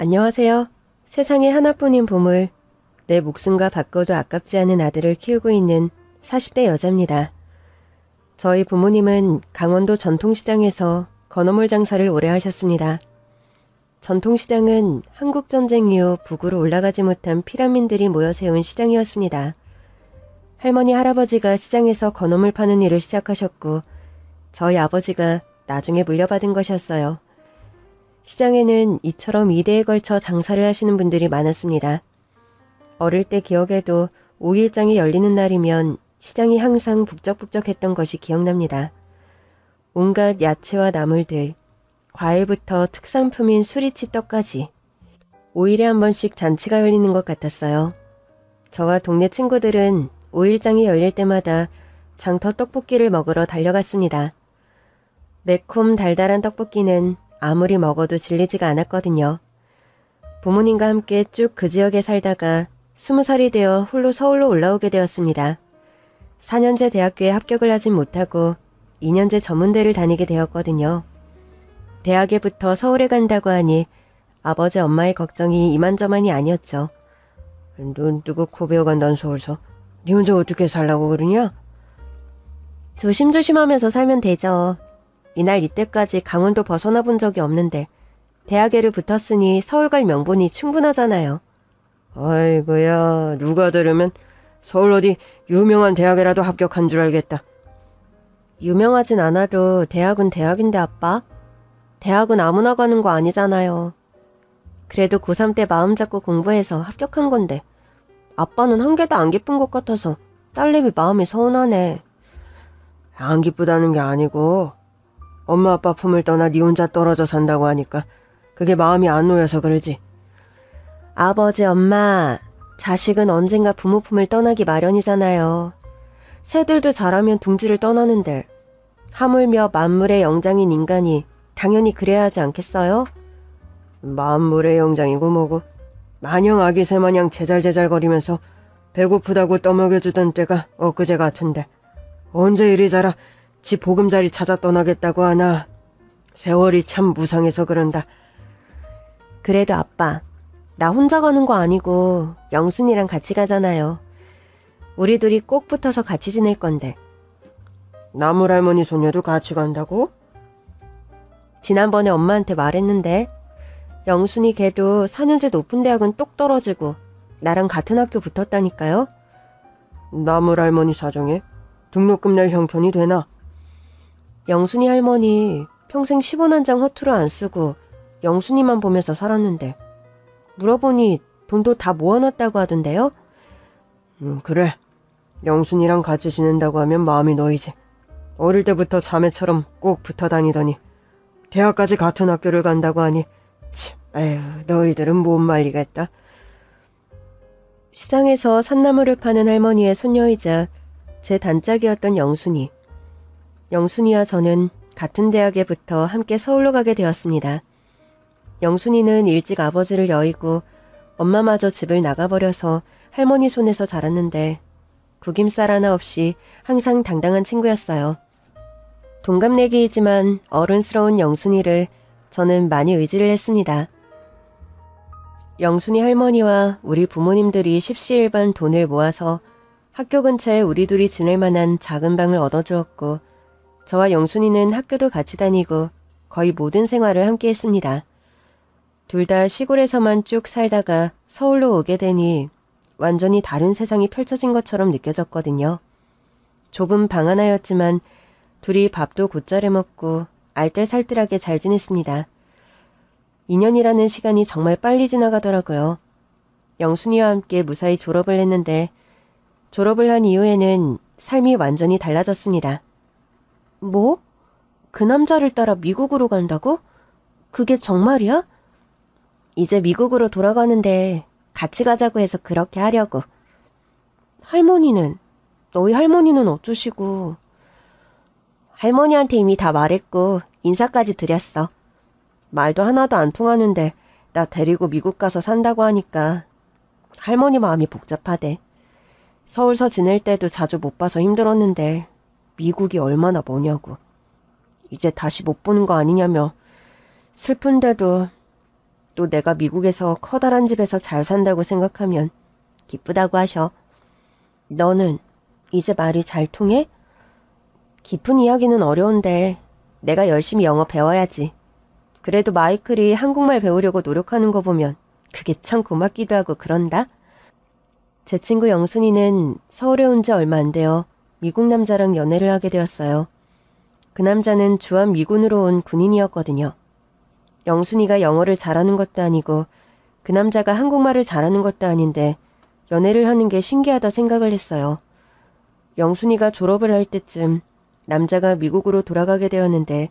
안녕하세요. 세상에 하나뿐인 보물, 내 목숨과 바꿔도 아깝지 않은 아들을 키우고 있는 40대 여자입니다. 저희 부모님은 강원도 전통시장에서 건어물 장사를 오래 하셨습니다. 전통시장은 한국전쟁 이후 북으로 올라가지 못한 피란민들이 모여 세운 시장이었습니다. 할머니, 할아버지가 시장에서 건어물 파는 일을 시작하셨고 저희 아버지가 나중에 물려받은 것이었어요. 시장에는 이처럼 2대에 걸쳐 장사를 하시는 분들이 많았습니다. 어릴 때 기억에도 5일장이 열리는 날이면 시장이 항상 북적북적했던 것이 기억납니다. 온갖 야채와 나물들, 과일부터 특산품인 수리치 떡까지 5일에 한 번씩 잔치가 열리는 것 같았어요. 저와 동네 친구들은 5일장이 열릴 때마다 장터 떡볶이를 먹으러 달려갔습니다. 매콤 달달한 떡볶이는 아무리 먹어도 질리지가 않았거든요. 부모님과 함께 쭉 그 지역에 살다가 20살이 되어 홀로 서울로 올라오게 되었습니다. 4년제 대학교에 합격을 하진 못하고 2년제 전문대를 다니게 되었거든요. 대학에 붙어 서울에 간다고 하니 아버지 엄마의 걱정이 이만저만이 아니었죠. 눈 뜨고 코 베어 간다는 서울서 니 혼자 어떻게 살라고 그러냐? 조심조심하면서 살면 되죠. 이날 이때까지 강원도 벗어나 본 적이 없는데 대학에를 붙었으니 서울 갈 명분이 충분하잖아요. 아이고야, 누가 들으면 서울 어디 유명한 대학에라도 합격한 줄 알겠다. 유명하진 않아도 대학은 대학인데 아빠. 대학은 아무나 가는 거 아니잖아요. 그래도 고3 때 마음 잡고 공부해서 합격한 건데 아빠는 한 개도 안 기쁜 것 같아서 딸내미 마음이 서운하네. 안 기쁘다는 게 아니고 엄마 아빠 품을 떠나 니 혼자 떨어져 산다고 하니까 그게 마음이 안 놓여서 그러지. 아버지, 엄마, 자식은 언젠가 부모 품을 떠나기 마련이잖아요. 새들도 자라면 둥지를 떠나는데 하물며 만물의 영장인 인간이 당연히 그래야 하지 않겠어요? 만물의 영장이고 뭐고 마냥 아기 새마냥 제잘제잘거리면서 배고프다고 떠먹여주던 때가 엊그제 같은데 언제 이리 자라 지 보금자리 찾아 떠나겠다고 하나. 세월이 참 무상해서 그런다. 그래도 아빠, 나 혼자 가는 거 아니고 영순이랑 같이 가잖아요. 우리 둘이 꼭 붙어서 같이 지낼 건데. 나물할머니 소녀도 같이 간다고? 지난번에 엄마한테 말했는데 영순이 걔도 4년제 높은 대학은 똑 떨어지고 나랑 같은 학교 붙었다니까요. 나물할머니 사정에 등록금 낼 형편이 되나? 영순이 할머니 평생 10원 한 장 허투루 안 쓰고 영순이만 보면서 살았는데 물어보니 돈도 다 모아놨다고 하던데요? 그래. 영순이랑 같이 지낸다고 하면 마음이 놓이지. 어릴 때부터 자매처럼 꼭 붙어 다니더니 대학까지 같은 학교를 간다고 하니 참, 에휴, 너희들은 못 말리겠다. 시장에서 산나물을 파는 할머니의 손녀이자 제 단짝이었던 영순이. 영순이와 저는 같은 대학에 붙어 함께 서울로 가게 되었습니다. 영순이는 일찍 아버지를 여의고 엄마마저 집을 나가버려서 할머니 손에서 자랐는데 구김살 하나 없이 항상 당당한 친구였어요. 동갑내기이지만 어른스러운 영순이를 저는 많이 의지를 했습니다. 영순이 할머니와 우리 부모님들이 십시일반 돈을 모아서 학교 근처에 우리 둘이 지낼 만한 작은 방을 얻어주었고 저와 영순이는 학교도 같이 다니고 거의 모든 생활을 함께 했습니다. 둘 다 시골에서만 쭉 살다가 서울로 오게 되니 완전히 다른 세상이 펼쳐진 것처럼 느껴졌거든요. 좁은 방 하나였지만 둘이 밥도 곧잘 해먹고 알뜰살뜰하게 잘 지냈습니다. 2년이라는 시간이 정말 빨리 지나가더라고요. 영순이와 함께 무사히 졸업을 했는데 졸업을 한 이후에는 삶이 완전히 달라졌습니다. 뭐? 그 남자를 따라 미국으로 간다고? 그게 정말이야? 이제 미국으로 돌아가는데 같이 가자고 해서 그렇게 하려고. 할머니는? 너희 할머니는 어쩌시고? 할머니한테 이미 다 말했고 인사까지 드렸어. 말도 하나도 안 통하는데 나 데리고 미국 가서 산다고 하니까 할머니 마음이 복잡하대. 서울서 지낼 때도 자주 못 봐서 힘들었는데 미국이 얼마나 머냐고. 이제 다시 못 보는 거 아니냐며 슬픈데도 또 내가 미국에서 커다란 집에서 잘 산다고 생각하면 기쁘다고 하셔. 너는 이제 말이 잘 통해? 깊은 이야기는 어려운데 내가 열심히 영어 배워야지. 그래도 마이클이 한국말 배우려고 노력하는 거 보면 그게 참 고맙기도 하고 그런다. 제 친구 영순이는 서울에 온 지 얼마 안 돼요. 미국 남자랑 연애를 하게 되었어요. 그 남자는 주한 미군으로 온 군인이었거든요. 영순이가 영어를 잘하는 것도 아니고 그 남자가 한국말을 잘하는 것도 아닌데 연애를 하는 게 신기하다 생각을 했어요. 영순이가 졸업을 할 때쯤 남자가 미국으로 돌아가게 되었는데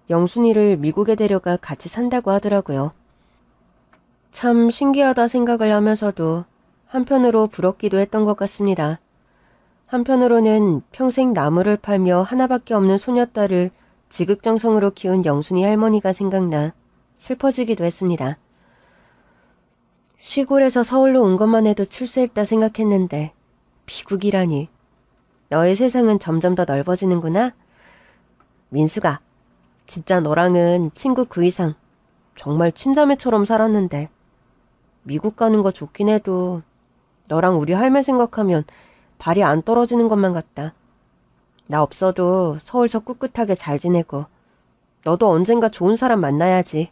영순이를 미국에 데려가 같이 산다고 하더라고요. 참 신기하다 생각을 하면서도 한편으로 부럽기도 했던 것 같습니다. 한편으로는 평생 나무를 팔며 하나밖에 없는 소녀딸을 지극정성으로 키운 영순이 할머니가 생각나 슬퍼지기도 했습니다. 시골에서 서울로 온 것만 해도 출세했다 생각했는데 미국이라니. 너의 세상은 점점 더 넓어지는구나. 민수가, 진짜 너랑은 친구 그 이상 정말 친자매처럼 살았는데 미국 가는 거 좋긴 해도 너랑 우리 할매 생각하면 발이 안 떨어지는 것만 같다. 나 없어도 서울서 꿋꿋하게 잘 지내고 너도 언젠가 좋은 사람 만나야지.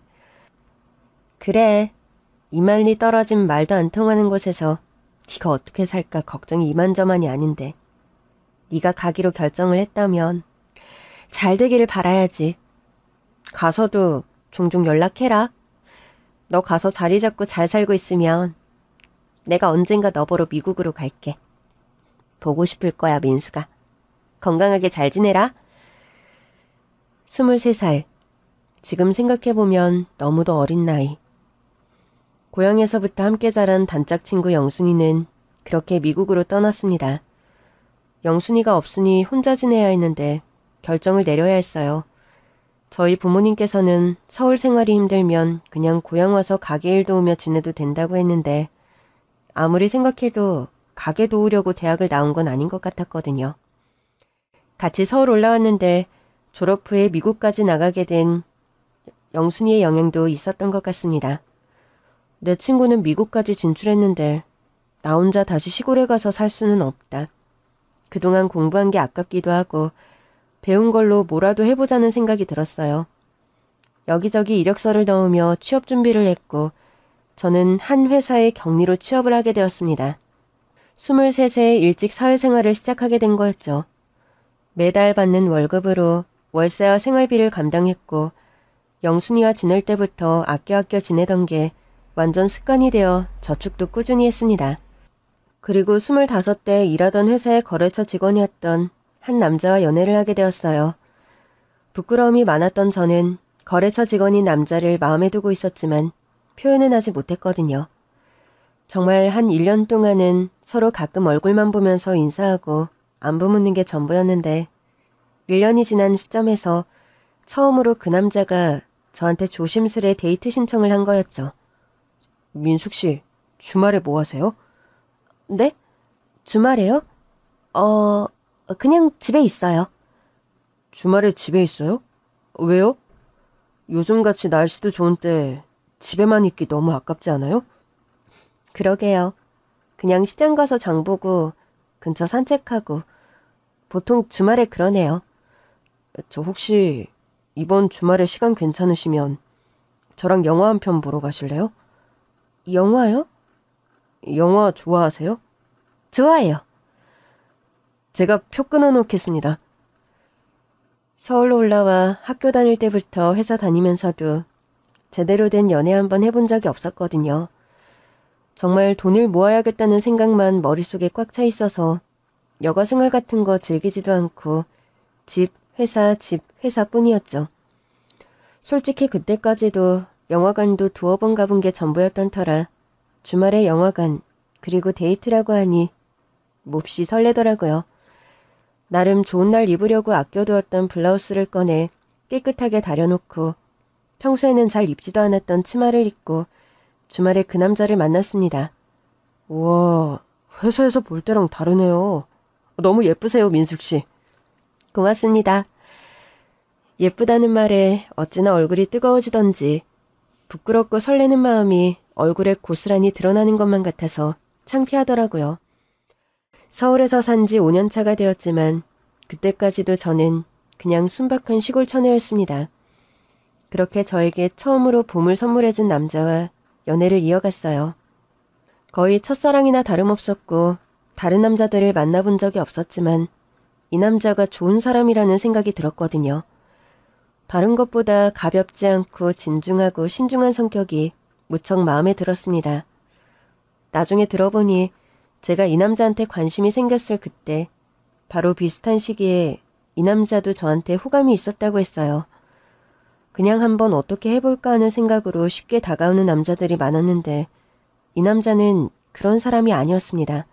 그래, 이만리 떨어진 말도 안 통하는 곳에서 네가 어떻게 살까 걱정이 이만저만이 아닌데 네가 가기로 결정을 했다면 잘 되기를 바라야지. 가서도 종종 연락해라. 너 가서 자리 잡고 잘 살고 있으면 내가 언젠가 너 보러 미국으로 갈게. 보고 싶을 거야, 민수가. 건강하게 잘 지내라. 23살. 지금 생각해보면 너무도 어린 나이. 고향에서부터 함께 자란 단짝 친구 영순이는 그렇게 미국으로 떠났습니다. 영순이가 없으니 혼자 지내야 했는데 결정을 내려야 했어요. 저희 부모님께서는 서울 생활이 힘들면 그냥 고향 와서 가게 일 도우며 지내도 된다고 했는데 아무리 생각해도 가게 도우려고 대학을 나온 건 아닌 것 같았거든요. 같이 서울 올라왔는데 졸업 후에 미국까지 나가게 된 영순이의 영향도 있었던 것 같습니다. 내 친구는 미국까지 진출했는데 나 혼자 다시 시골에 가서 살 수는 없다. 그동안 공부한 게 아깝기도 하고 배운 걸로 뭐라도 해보자는 생각이 들었어요. 여기저기 이력서를 넣으며 취업 준비를 했고 저는 한 회사의 격리로 취업을 하게 되었습니다. 23세에 일찍 사회생활을 시작하게 된 거였죠. 매달 받는 월급으로 월세와 생활비를 감당했고 영순이와 지낼 때부터 아껴 지내던 게 완전 습관이 되어 저축도 꾸준히 했습니다. 그리고 25대 일하던 회사의 거래처 직원이었던 한 남자와 연애를 하게 되었어요. 부끄러움이 많았던 저는 거래처 직원인 남자를 마음에 두고 있었지만 표현은 하지 못했거든요. 정말 한 1년 동안은 서로 가끔 얼굴만 보면서 인사하고 안부 묻는 게 전부였는데 1년이 지난 시점에서 처음으로 그 남자가 저한테 조심스레 데이트 신청을 한 거였죠. 민숙 씨, 주말에 뭐 하세요? 네? 주말에요? 그냥 집에 있어요. 주말에 집에 있어요? 왜요? 요즘같이 날씨도 좋은 때 집에만 있기 너무 아깝지 않아요? 그러게요. 그냥 시장 가서 장 보고 근처 산책하고 보통 주말에 그러네요. 저 혹시 이번 주말에 시간 괜찮으시면 저랑 영화 한 편 보러 가실래요? 영화요? 영화 좋아하세요? 좋아해요. 제가 표 끊어놓겠습니다. 서울로 올라와 학교 다닐 때부터 회사 다니면서도 제대로 된 연애 한번 해본 적이 없었거든요. 정말 돈을 모아야겠다는 생각만 머릿속에 꽉 차 있어서 여가 생활 같은 거 즐기지도 않고 집, 회사 뿐이었죠. 솔직히 그때까지도 영화관도 두어 번 가본 게 전부였던 터라 주말에 영화관 그리고 데이트라고 하니 몹시 설레더라고요. 나름 좋은 날 입으려고 아껴두었던 블라우스를 꺼내 깨끗하게 다려놓고 평소에는 잘 입지도 않았던 치마를 입고 주말에 그 남자를 만났습니다. 우와, 회사에서 볼 때랑 다르네요. 너무 예쁘세요, 민숙 씨. 고맙습니다. 예쁘다는 말에 어찌나 얼굴이 뜨거워지던지 부끄럽고 설레는 마음이 얼굴에 고스란히 드러나는 것만 같아서 창피하더라고요. 서울에서 산 지 5년 차가 되었지만 그때까지도 저는 그냥 순박한 시골 처녀였습니다. 그렇게 저에게 처음으로 봄을 선물해준 남자와 연애를 이어갔어요. 거의 첫사랑이나 다름없었고 다른 남자들을 만나본 적이 없었지만 이 남자가 좋은 사람이라는 생각이 들었거든요. 다른 것보다 가볍지 않고 진중하고 신중한 성격이 무척 마음에 들었습니다. 나중에 들어보니 제가 이 남자한테 관심이 생겼을 그때 바로 비슷한 시기에 이 남자도 저한테 호감이 있었다고 했어요. 그냥 한번 어떻게 해볼까 하는 생각으로 쉽게 다가오는 남자들이 많았는데 이 남자는 그런 사람이 아니었습니다.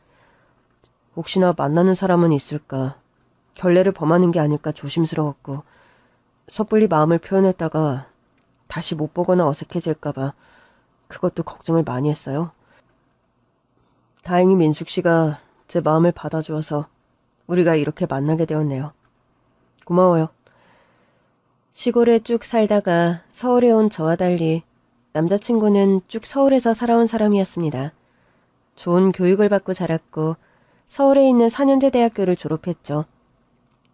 혹시나 만나는 사람은 있을까, 결례를 범하는 게 아닐까 조심스러웠고 섣불리 마음을 표현했다가 다시 못 보거나 어색해질까봐 그것도 걱정을 많이 했어요. 다행히 민숙 씨가 제 마음을 받아주어서 우리가 이렇게 만나게 되었네요. 고마워요. 시골에 쭉 살다가 서울에 온 저와 달리 남자친구는 쭉 서울에서 살아온 사람이었습니다. 좋은 교육을 받고 자랐고 서울에 있는 4년제 대학교를 졸업했죠.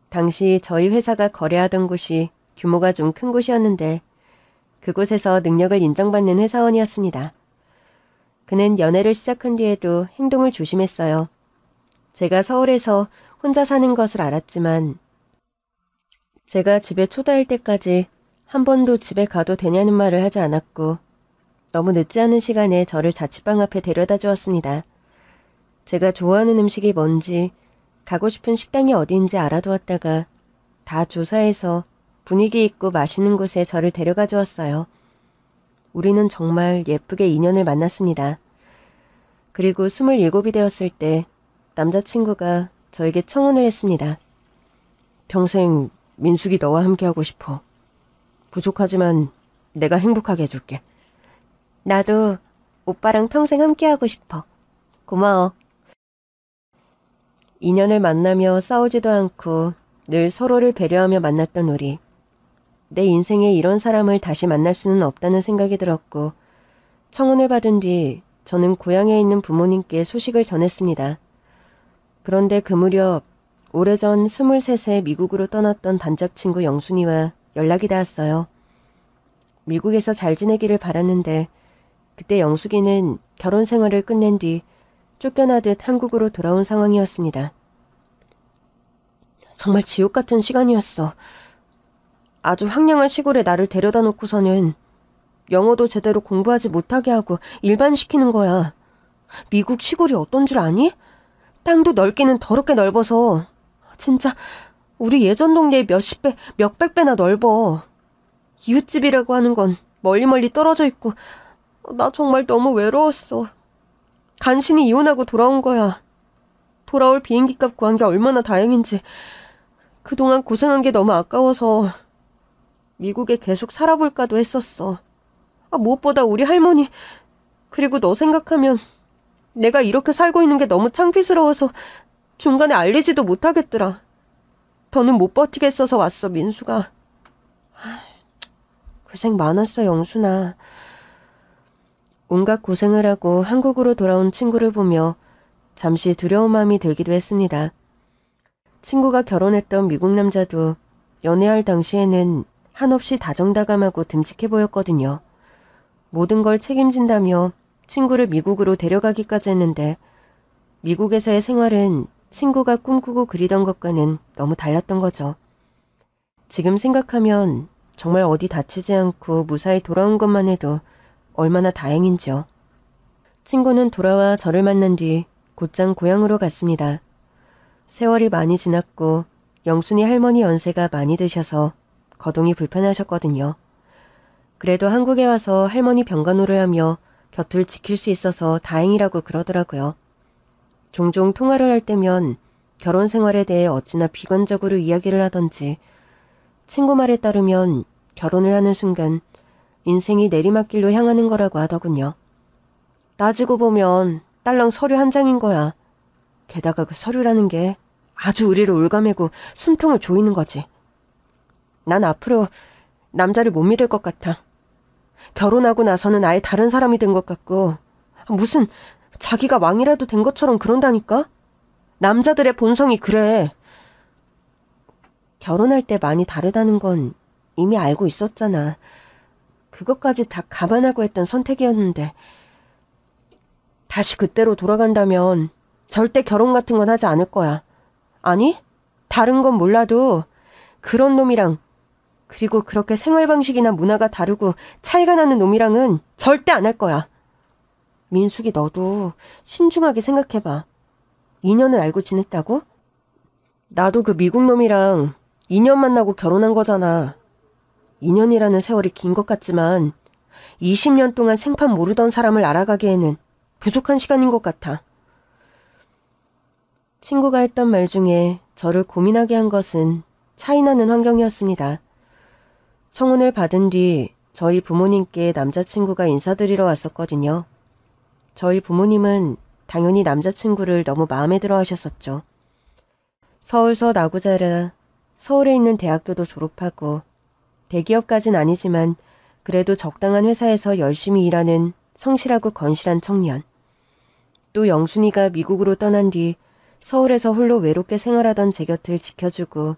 당시 저희 회사가 거래하던 곳이 규모가 좀 큰 곳이었는데 그곳에서 능력을 인정받는 회사원이었습니다. 그는 연애를 시작한 뒤에도 행동을 조심했어요. 제가 서울에서 혼자 사는 것을 알았지만 제가 집에 초대할 때까지 한 번도 집에 가도 되냐는 말을 하지 않았고 너무 늦지 않은 시간에 저를 자취방 앞에 데려다 주었습니다. 제가 좋아하는 음식이 뭔지 가고 싶은 식당이 어디인지 알아두었다가 다 조사해서 분위기 있고 맛있는 곳에 저를 데려가 주었어요. 우리는 정말 예쁘게 인연을 만났습니다. 그리고 27이 되었을 때 남자친구가 저에게 청혼을 했습니다. 평생 민숙이 너와 함께하고 싶어. 부족하지만 내가 행복하게 해줄게. 나도 오빠랑 평생 함께하고 싶어. 고마워. 인연을 만나며 싸우지도 않고 늘 서로를 배려하며 만났던 우리. 내 인생에 이런 사람을 다시 만날 수는 없다는 생각이 들었고 청혼을 받은 뒤 저는 고향에 있는 부모님께 소식을 전했습니다. 그런데 그 무렵 오래전 23세 미국으로 떠났던 단짝 친구 영순이와 연락이 닿았어요. 미국에서 잘 지내기를 바랐는데 그때 영숙이는 결혼 생활을 끝낸 뒤 쫓겨나듯 한국으로 돌아온 상황이었습니다. 정말 지옥 같은 시간이었어. 아주 황량한 시골에 나를 데려다 놓고서는 영어도 제대로 공부하지 못하게 하고 일반시키는 거야. 미국 시골이 어떤 줄 아니? 땅도 넓기는 더럽게 넓어서 진짜 우리 예전 동네의 몇십 배, 몇백 배나 넓어. 이웃집이라고 하는 건 멀리 떨어져 있고 나 정말 너무 외로웠어. 간신히 이혼하고 돌아온 거야. 돌아올 비행기값 구한 게 얼마나 다행인지. 그동안 고생한 게 너무 아까워서 미국에 계속 살아볼까도 했었어. 무엇보다 우리 할머니, 그리고 너 생각하면 내가 이렇게 살고 있는 게 너무 창피스러워서 중간에 알리지도 못하겠더라. 더는 못 버티겠어서 왔어, 민수가. 고생 많았어, 영순아. 온갖 고생을 하고 한국으로 돌아온 친구를 보며 잠시 두려운 마음이 들기도 했습니다. 친구가 결혼했던 미국 남자도 연애할 당시에는 한없이 다정다감하고 듬직해 보였거든요. 모든 걸 책임진다며 친구를 미국으로 데려가기까지 했는데 미국에서의 생활은 친구가 꿈꾸고 그리던 것과는 너무 달랐던 거죠. 지금 생각하면 정말 어디 다치지 않고 무사히 돌아온 것만 해도 얼마나 다행인지요. 친구는 돌아와 저를 만난 뒤 곧장 고향으로 갔습니다. 세월이 많이 지났고 영순이 할머니 연세가 많이 드셔서 거동이 불편하셨거든요. 그래도 한국에 와서 할머니 병간호를 하며 곁을 지킬 수 있어서 다행이라고 그러더라고요. 종종 통화를 할 때면 결혼 생활에 대해 어찌나 비관적으로 이야기를 하던지 친구 말에 따르면 결혼을 하는 순간 인생이 내리막길로 향하는 거라고 하더군요. 따지고 보면 딸랑 서류 한 장인 거야. 게다가 그 서류라는 게 아주 우리를 올가매고 숨통을 조이는 거지. 난 앞으로 남자를 못 믿을 것 같아. 결혼하고 나서는 아예 다른 사람이 된 것 같고, 무슨 자기가 왕이라도 된 것처럼 그런다니까? 남자들의 본성이 그래. 결혼할 때 많이 다르다는 건 이미 알고 있었잖아. 그것까지 다 감안하고 했던 선택이었는데, 다시 그때로 돌아간다면 절대 결혼 같은 건 하지 않을 거야. 아니, 다른 건 몰라도 그런 놈이랑, 그리고 그렇게 생활 방식이나 문화가 다르고 차이가 나는 놈이랑은 절대 안 할 거야. 민숙이, 너도 신중하게 생각해봐. 2년을 알고 지냈다고? 나도 그 미국 놈이랑 2년 만나고 결혼한 거잖아. 2년이라는 세월이 긴 것 같지만 20년 동안 생판 모르던 사람을 알아가기에는 부족한 시간인 것 같아. 친구가 했던 말 중에 저를 고민하게 한 것은 차이나는 환경이었습니다. 청혼을 받은 뒤 저희 부모님께 남자친구가 인사드리러 왔었거든요. 저희 부모님은 당연히 남자친구를 너무 마음에 들어 하셨었죠. 서울서 나고 자라 서울에 있는 대학교도 졸업하고 대기업까진 아니지만 그래도 적당한 회사에서 열심히 일하는 성실하고 건실한 청년. 또 영순이가 미국으로 떠난 뒤 서울에서 홀로 외롭게 생활하던 제 곁을 지켜주고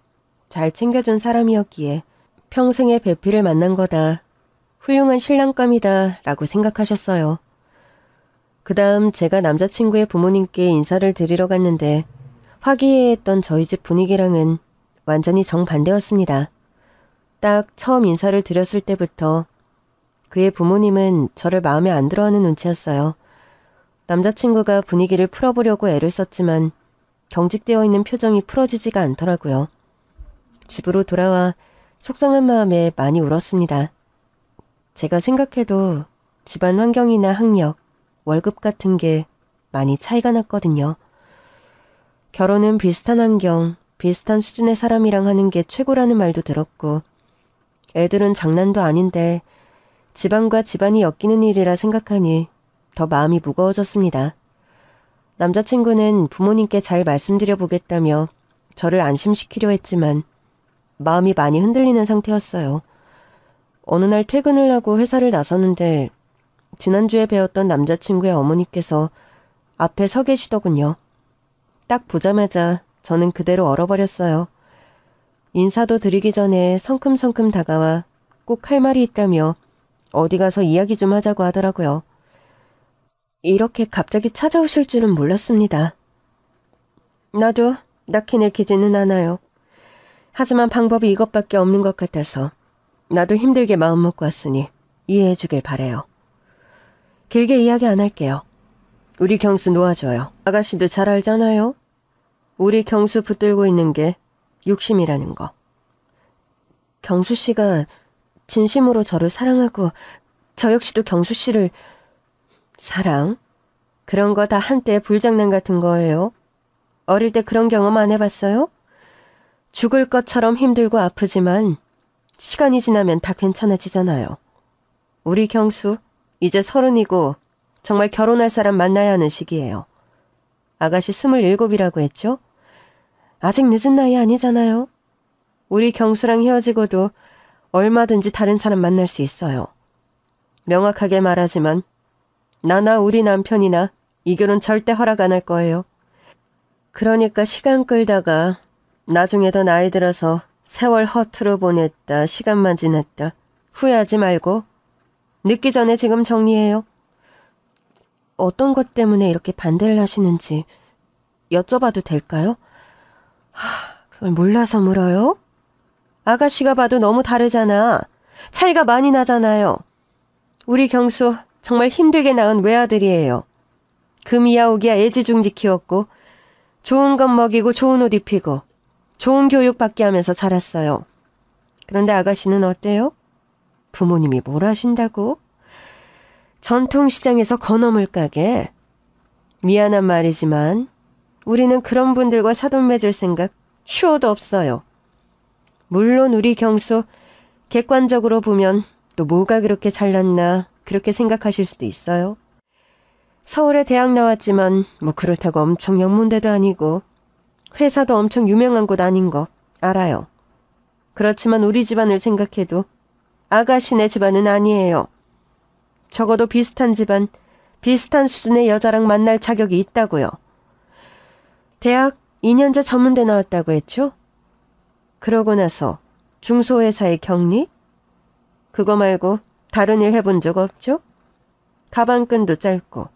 잘 챙겨준 사람이었기에 평생의 배필을 만난 거다. 훌륭한 신랑감이다 라고 생각하셨어요. 그 다음 제가 남자친구의 부모님께 인사를 드리러 갔는데 화기애애했던 저희 집 분위기랑은 완전히 정반대였습니다. 딱 처음 인사를 드렸을 때부터 그의 부모님은 저를 마음에 안 들어하는 눈치였어요. 남자친구가 분위기를 풀어보려고 애를 썼지만 경직되어 있는 표정이 풀어지지가 않더라고요. 집으로 돌아와 속상한 마음에 많이 울었습니다. 제가 생각해도 집안 환경이나 학력, 월급 같은 게 많이 차이가 났거든요. 결혼은 비슷한 환경, 비슷한 수준의 사람이랑 하는 게 최고라는 말도 들었고 애들은 장난도 아닌데 집안과 집안이 엮이는 일이라 생각하니 더 마음이 무거워졌습니다. 남자친구는 부모님께 잘 말씀드려 보겠다며 저를 안심시키려 했지만 마음이 많이 흔들리는 상태였어요. 어느 날 퇴근을 하고 회사를 나섰는데 지난주에 뵈었던 남자친구의 어머니께서 앞에 서 계시더군요. 딱 보자마자 저는 그대로 얼어버렸어요. 인사도 드리기 전에 성큼성큼 다가와 꼭 할 말이 있다며 어디 가서 이야기 좀 하자고 하더라고요. 이렇게 갑자기 찾아오실 줄은 몰랐습니다. 나도 낳기 내키지는 않아요. 하지만 방법이 이것밖에 없는 것 같아서 나도 힘들게 마음 먹고 왔으니 이해해 주길 바래요. 길게 이야기 안 할게요. 우리 경수 놓아줘요. 아가씨도 잘 알잖아요. 우리 경수 붙들고 있는 게 욕심이라는 거. 경수 씨가 진심으로 저를 사랑하고 저 역시도 경수 씨를 사랑? 그런 거 다 한때 불장난 같은 거예요. 어릴 때 그런 경험 안 해봤어요? 죽을 것처럼 힘들고 아프지만 시간이 지나면 다 괜찮아지잖아요. 우리 경수 이제 30이고 정말 결혼할 사람 만나야 하는 시기예요. 아가씨 27이라고 했죠? 아직 늦은 나이 아니잖아요. 우리 경수랑 헤어지고도 얼마든지 다른 사람 만날 수 있어요. 명확하게 말하지만 나나 우리 남편이나 이 결혼 절대 허락 안 할 거예요. 그러니까 시간 끌다가 나중에 더 나이 들어서 세월 허투루 보냈다, 시간만 지났다 후회하지 말고 늦기 전에 지금 정리해요. 어떤 것 때문에 이렇게 반대를 하시는지 여쭤봐도 될까요? 그걸 몰라서 물어요? 아가씨가 봐도 너무 다르잖아. 차이가 많이 나잖아요. 우리 경수 정말 힘들게 낳은 외아들이에요. 금이야 오기야 애지중지 키웠고 좋은 것 먹이고 좋은 옷 입히고 좋은 교육 받게 하면서 자랐어요. 그런데 아가씨는 어때요? 부모님이 뭘 하신다고? 전통시장에서 건어물 가게? 미안한 말이지만 우리는 그런 분들과 사돈 맺을 생각 추호도 없어요. 물론 우리 경수 객관적으로 보면 또 뭐가 그렇게 잘났나 그렇게 생각하실 수도 있어요. 서울에 대학 나왔지만 뭐 그렇다고 엄청 영문대도 아니고 회사도 엄청 유명한 곳 아닌 거 알아요. 그렇지만 우리 집안을 생각해도 아가씨네 집안은 아니에요. 적어도 비슷한 집안, 비슷한 수준의 여자랑 만날 자격이 있다고요. 대학 2년제 전문대 나왔다고 했죠? 그러고 나서 중소회사의 격리? 그거 말고 다른 일 해본 적 없죠? 가방끈도 짧고.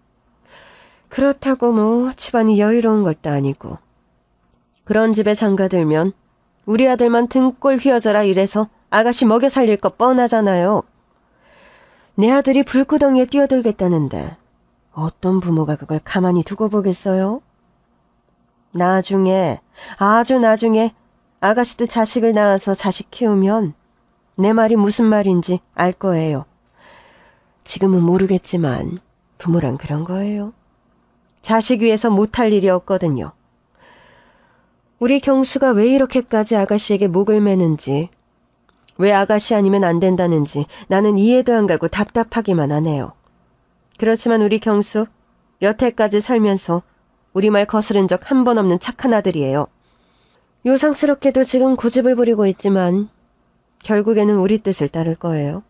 그렇다고 뭐 집안이 여유로운 것도 아니고. 그런 집에 장가들면 우리 아들만 등골 휘어져라 이래서 아가씨 먹여 살릴 거 뻔하잖아요. 내 아들이 불구덩이에 뛰어들겠다는데 어떤 부모가 그걸 가만히 두고 보겠어요? 나중에, 아주 나중에 아가씨도 자식을 낳아서 자식 키우면 내 말이 무슨 말인지 알 거예요. 지금은 모르겠지만 부모란 그런 거예요. 자식 위해서 못할 일이 없거든요. 우리 경수가 왜 이렇게까지 아가씨에게 목을 매는지, 왜 아가씨 아니면 안 된다는지 나는 이해도 안 가고 답답하기만 하네요. 그렇지만 우리 경수 여태까지 살면서 우리 말 거스른 적 한 번 없는 착한 아들이에요. 요상스럽게도 지금 고집을 부리고 있지만 결국에는 우리 뜻을 따를 거예요.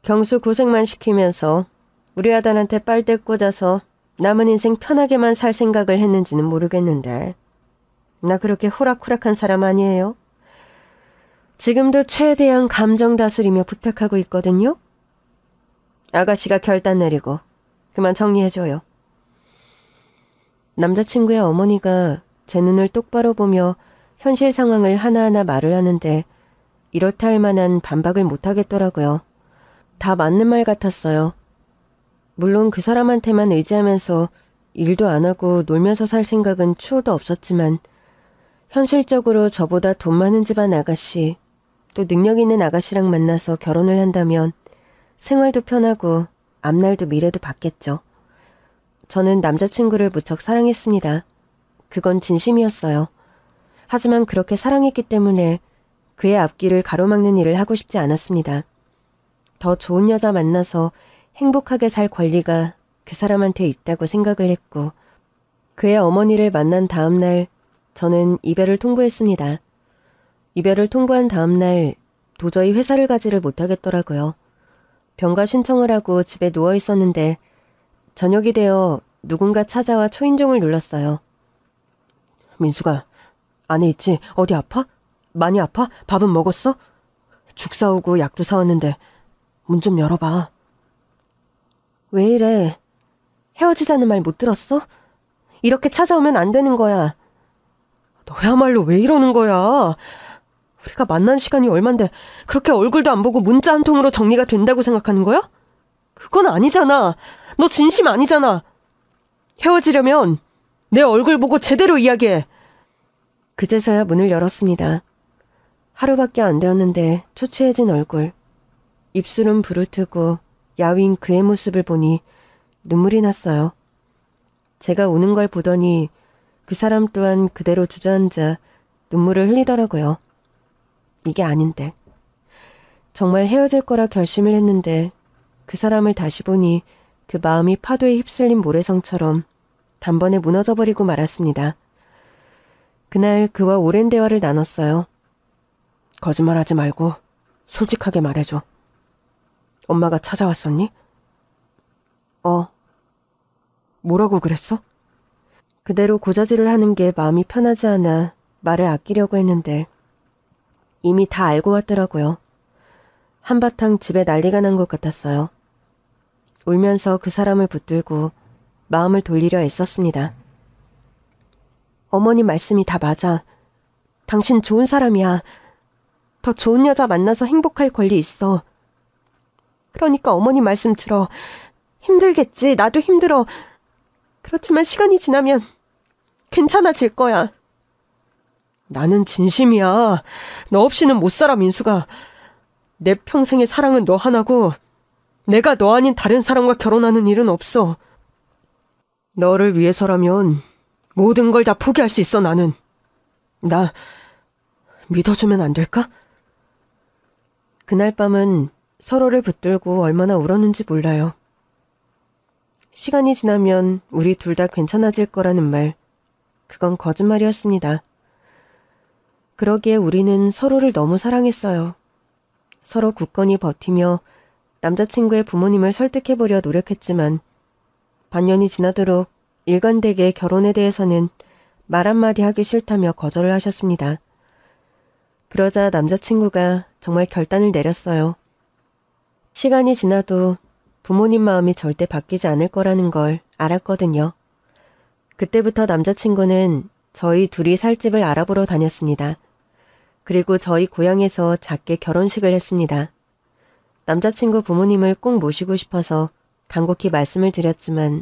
경수 고생만 시키면서 우리 아들한테 빨대 꽂아서 남은 인생 편하게만 살 생각을 했는지는 모르겠는데 나 그렇게 호락호락한 사람 아니에요. 지금도 최대한 감정 다스리며 부탁하고 있거든요. 아가씨가 결단 내리고 그만 정리해줘요. 남자친구의 어머니가 제 눈을 똑바로 보며 현실 상황을 하나하나 말을 하는데 이렇다 할 만한 반박을 못하겠더라고요. 다 맞는 말 같았어요. 물론 그 사람한테만 의지하면서 일도 안 하고 놀면서 살 생각은 추호도 없었지만 현실적으로 저보다 돈 많은 집안 아가씨, 또 능력 있는 아가씨랑 만나서 결혼을 한다면 생활도 편하고 앞날도 미래도 받겠죠. 저는 남자친구를 무척 사랑했습니다. 그건 진심이었어요. 하지만 그렇게 사랑했기 때문에 그의 앞길을 가로막는 일을 하고 싶지 않았습니다. 더 좋은 여자 만나서 행복하게 살 권리가 그 사람한테 있다고 생각을 했고 그의 어머니를 만난 다음 날 저는 이별을 통보했습니다. 이별을 통보한 다음 날 도저히 회사를 가지를 못하겠더라고요. 병가 신청을 하고 집에 누워 있었는데 저녁이 되어 누군가 찾아와 초인종을 눌렀어요. 민수가 안에 있지? 어디 아파? 많이 아파? 밥은 먹었어? 죽 사오고 약도 사왔는데 문 좀 열어봐. 왜 이래? 헤어지자는 말 못 들었어? 이렇게 찾아오면 안 되는 거야. 너야말로 왜 이러는 거야? 우리가 만난 시간이 얼만데 그렇게 얼굴도 안 보고 문자 한 통으로 정리가 된다고 생각하는 거야? 그건 아니잖아. 너 진심 아니잖아. 헤어지려면 내 얼굴 보고 제대로 이야기해. 그제서야 문을 열었습니다. 하루밖에 안 되었는데 초췌해진 얼굴, 입술은 부르트고 야윈 그의 모습을 보니 눈물이 났어요. 제가 우는 걸 보더니 그 사람 또한 그대로 주저앉아 눈물을 흘리더라고요. 이게 아닌데. 정말 헤어질 거라 결심을 했는데 그 사람을 다시 보니 그 마음이 파도에 휩쓸린 모래성처럼 단번에 무너져버리고 말았습니다. 그날 그와 오랜 대화를 나눴어요. 거짓말하지 말고 솔직하게 말해줘. 엄마가 찾아왔었니? 뭐라고 그랬어? 그대로 고자질을 하는 게 마음이 편하지 않아 말을 아끼려고 했는데 이미 다 알고 왔더라고요. 한바탕 집에 난리가 난 것 같았어요. 울면서 그 사람을 붙들고 마음을 돌리려 애썼습니다. 어머니 말씀이 다 맞아. 당신 좋은 사람이야. 더 좋은 여자 만나서 행복할 권리 있어. 그러니까 어머니 말씀 들어. 힘들겠지. 나도 힘들어. 그렇지만 시간이 지나면 괜찮아질 거야. 나는 진심이야. 너 없이는 못 살아, 민수가. 내 평생의 사랑은 너 하나고 내가 너 아닌 다른 사람과 결혼하는 일은 없어. 너를 위해서라면 모든 걸 다 포기할 수 있어, 나는. 나 믿어주면 안 될까? 그날 밤은 서로를 붙들고 얼마나 울었는지 몰라요. 시간이 지나면 우리 둘 다 괜찮아질 거라는 말, 그건 거짓말이었습니다. 그러기에 우리는 서로를 너무 사랑했어요. 서로 굳건히 버티며 남자친구의 부모님을 설득해보려 노력했지만 반년이 지나도록 일관되게 결혼에 대해서는 말 한마디 하기 싫다며 거절을 하셨습니다. 그러자 남자친구가 정말 결단을 내렸어요. 시간이 지나도 부모님 마음이 절대 바뀌지 않을 거라는 걸 알았거든요. 그때부터 남자친구는 저희 둘이 살 집을 알아보러 다녔습니다. 그리고 저희 고향에서 작게 결혼식을 했습니다. 남자친구 부모님을 꼭 모시고 싶어서 간곡히 말씀을 드렸지만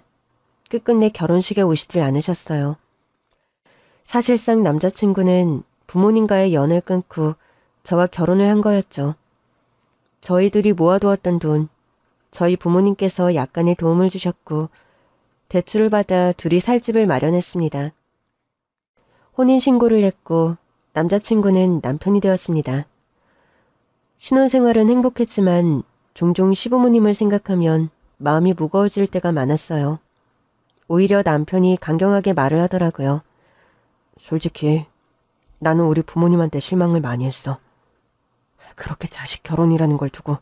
끝끝내 결혼식에 오시질 않으셨어요. 사실상 남자친구는 부모님과의 연을 끊고 저와 결혼을 한 거였죠. 저희 둘이 모아두었던 돈, 저희 부모님께서 약간의 도움을 주셨고 대출을 받아 둘이 살 집을 마련했습니다. 혼인신고를 했고 남자친구는 남편이 되었습니다. 신혼생활은 행복했지만 종종 시부모님을 생각하면 마음이 무거워질 때가 많았어요. 오히려 남편이 강경하게 말을 하더라고요. 솔직히 나는 우리 부모님한테 실망을 많이 했어. 그렇게 자식 결혼이라는 걸 두고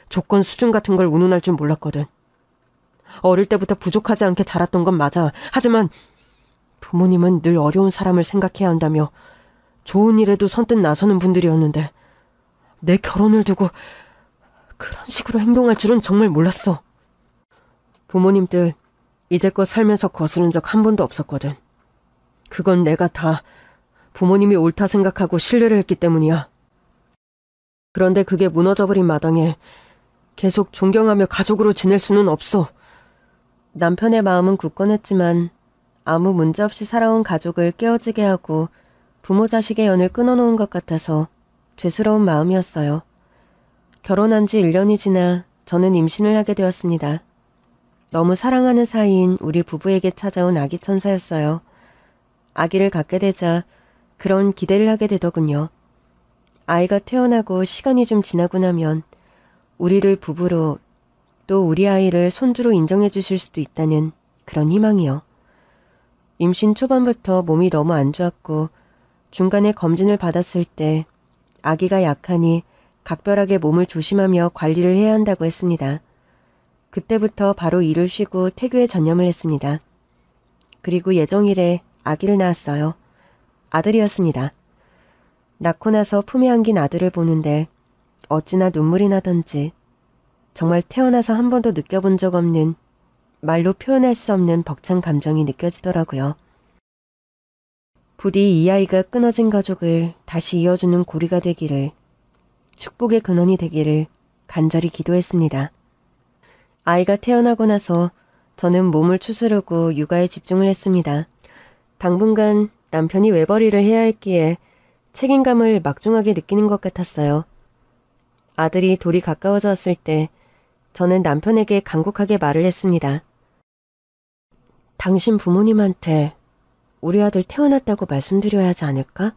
조건 수준 같은 걸 운운할 줄 몰랐거든. 어릴 때부터 부족하지 않게 자랐던 건 맞아. 하지만 부모님은 늘 어려운 사람을 생각해야 한다며 좋은 일에도 선뜻 나서는 분들이었는데 내 결혼을 두고 그런 식으로 행동할 줄은 정말 몰랐어. 부모님들 이제껏 살면서 거스른 적 한 번도 없었거든. 그건 내가 다 부모님이 옳다 생각하고 신뢰를 했기 때문이야. 그런데 그게 무너져버린 마당에 계속 존경하며 가족으로 지낼 수는 없어. 남편의 마음은 굳건했지만 아무 문제 없이 살아온 가족을 깨어지게 하고 부모 자식의 연을 끊어놓은 것 같아서 죄스러운 마음이었어요. 결혼한 지 1년이 지나 저는 임신을 하게 되었습니다. 너무 사랑하는 사이인 우리 부부에게 찾아온 아기 천사였어요. 아기를 갖게 되자 그런 기대를 하게 되더군요. 아이가 태어나고 시간이 좀 지나고 나면 우리를 부부로 또 우리 아이를 손주로 인정해 주실 수도 있다는 그런 희망이요. 임신 초반부터 몸이 너무 안 좋았고 중간에 검진을 받았을 때 아기가 약하니 각별하게 몸을 조심하며 관리를 해야 한다고 했습니다. 그때부터 바로 일을 쉬고 태교에 전념을 했습니다. 그리고 예정일에 아기를 낳았어요. 아들이었습니다. 낳고 나서 품에 안긴 아들을 보는데 어찌나 눈물이 나던지 정말 태어나서 한 번도 느껴본 적 없는 말로 표현할 수 없는 벅찬 감정이 느껴지더라고요. 부디 이 아이가 끊어진 가족을 다시 이어주는 고리가 되기를, 축복의 근원이 되기를 간절히 기도했습니다. 아이가 태어나고 나서 저는 몸을 추스르고 육아에 집중을 했습니다. 당분간 남편이 외벌이를 해야 했기에 책임감을 막중하게 느끼는 것 같았어요. 아들이 돌이 가까워져 왔을 때 저는 남편에게 간곡하게 말을 했습니다. 당신 부모님한테 우리 아들 태어났다고 말씀드려야 하지 않을까?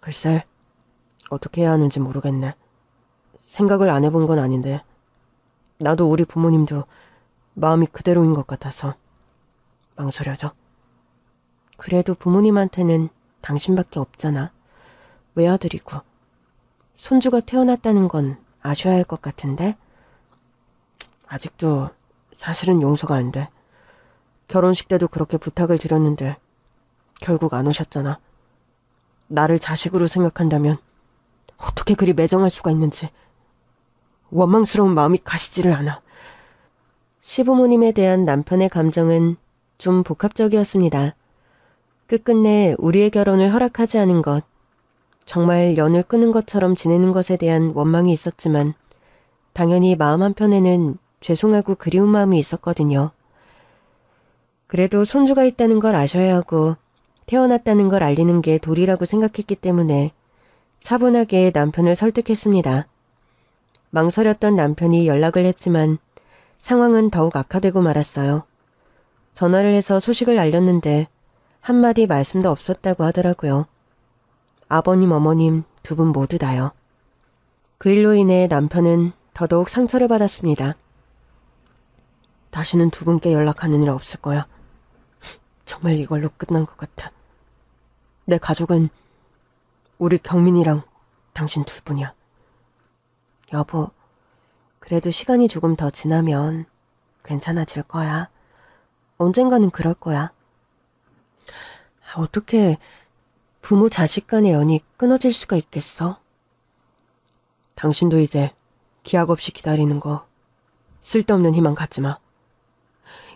글쎄, 어떻게 해야 하는지 모르겠네. 생각을 안 해본 건 아닌데 나도 우리 부모님도 마음이 그대로인 것 같아서 망설여져. 그래도 부모님한테는 당신밖에 없잖아. 외아들이고 손주가 태어났다는 건 아셔야 할 것 같은데? 아직도 사실은 용서가 안 돼. 결혼식 때도 그렇게 부탁을 드렸는데 결국 안 오셨잖아. 나를 자식으로 생각한다면 어떻게 그리 매정할 수가 있는지 원망스러운 마음이 가시지를 않아. 시부모님에 대한 남편의 감정은 좀 복합적이었습니다. 끝끝내 우리의 결혼을 허락하지 않은 것, 정말 연을 끊은 것처럼 지내는 것에 대한 원망이 있었지만 당연히 마음 한편에는 죄송하고 그리운 마음이 있었거든요. 그래도 손주가 있다는 걸 아셔야 하고 태어났다는 걸 알리는 게 도리라고 생각했기 때문에 차분하게 남편을 설득했습니다. 망설였던 남편이 연락을 했지만 상황은 더욱 악화되고 말았어요. 전화를 해서 소식을 알렸는데 한마디 말씀도 없었다고 하더라고요. 아버님, 어머님 두 분 모두 다요. 그 일로 인해 남편은 더더욱 상처를 받았습니다. 다시는 두 분께 연락하는 일 없을 거야. 정말 이걸로 끝난 것 같아. 내 가족은 우리 경민이랑 당신 둘뿐이야. 여보, 그래도 시간이 조금 더 지나면 괜찮아질 거야. 언젠가는 그럴 거야. 어떻게 부모 자식 간의 연이 끊어질 수가 있겠어? 당신도 이제 기약 없이 기다리는 거 쓸데없는 희망 갖지 마.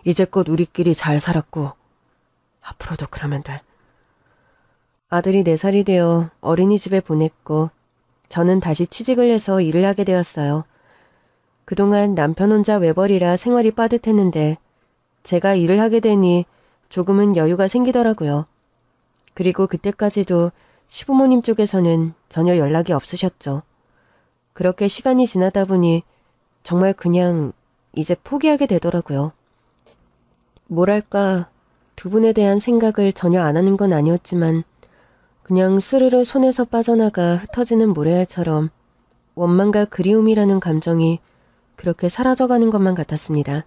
이제껏 우리끼리 잘 살았고 앞으로도 그러면 돼. 아들이 4살이 되어 어린이집에 보냈고 저는 다시 취직을 해서 일을 하게 되었어요. 그동안 남편 혼자 외벌이라 생활이 빠듯했는데 제가 일을 하게 되니 조금은 여유가 생기더라고요. 그리고 그때까지도 시부모님 쪽에서는 전혀 연락이 없으셨죠. 그렇게 시간이 지나다 보니 정말 그냥 이제 포기하게 되더라고요. 뭐랄까, 두 분에 대한 생각을 전혀 안 하는 건 아니었지만 그냥 스르르 손에서 빠져나가 흩어지는 모래알처럼 원망과 그리움이라는 감정이 그렇게 사라져가는 것만 같았습니다.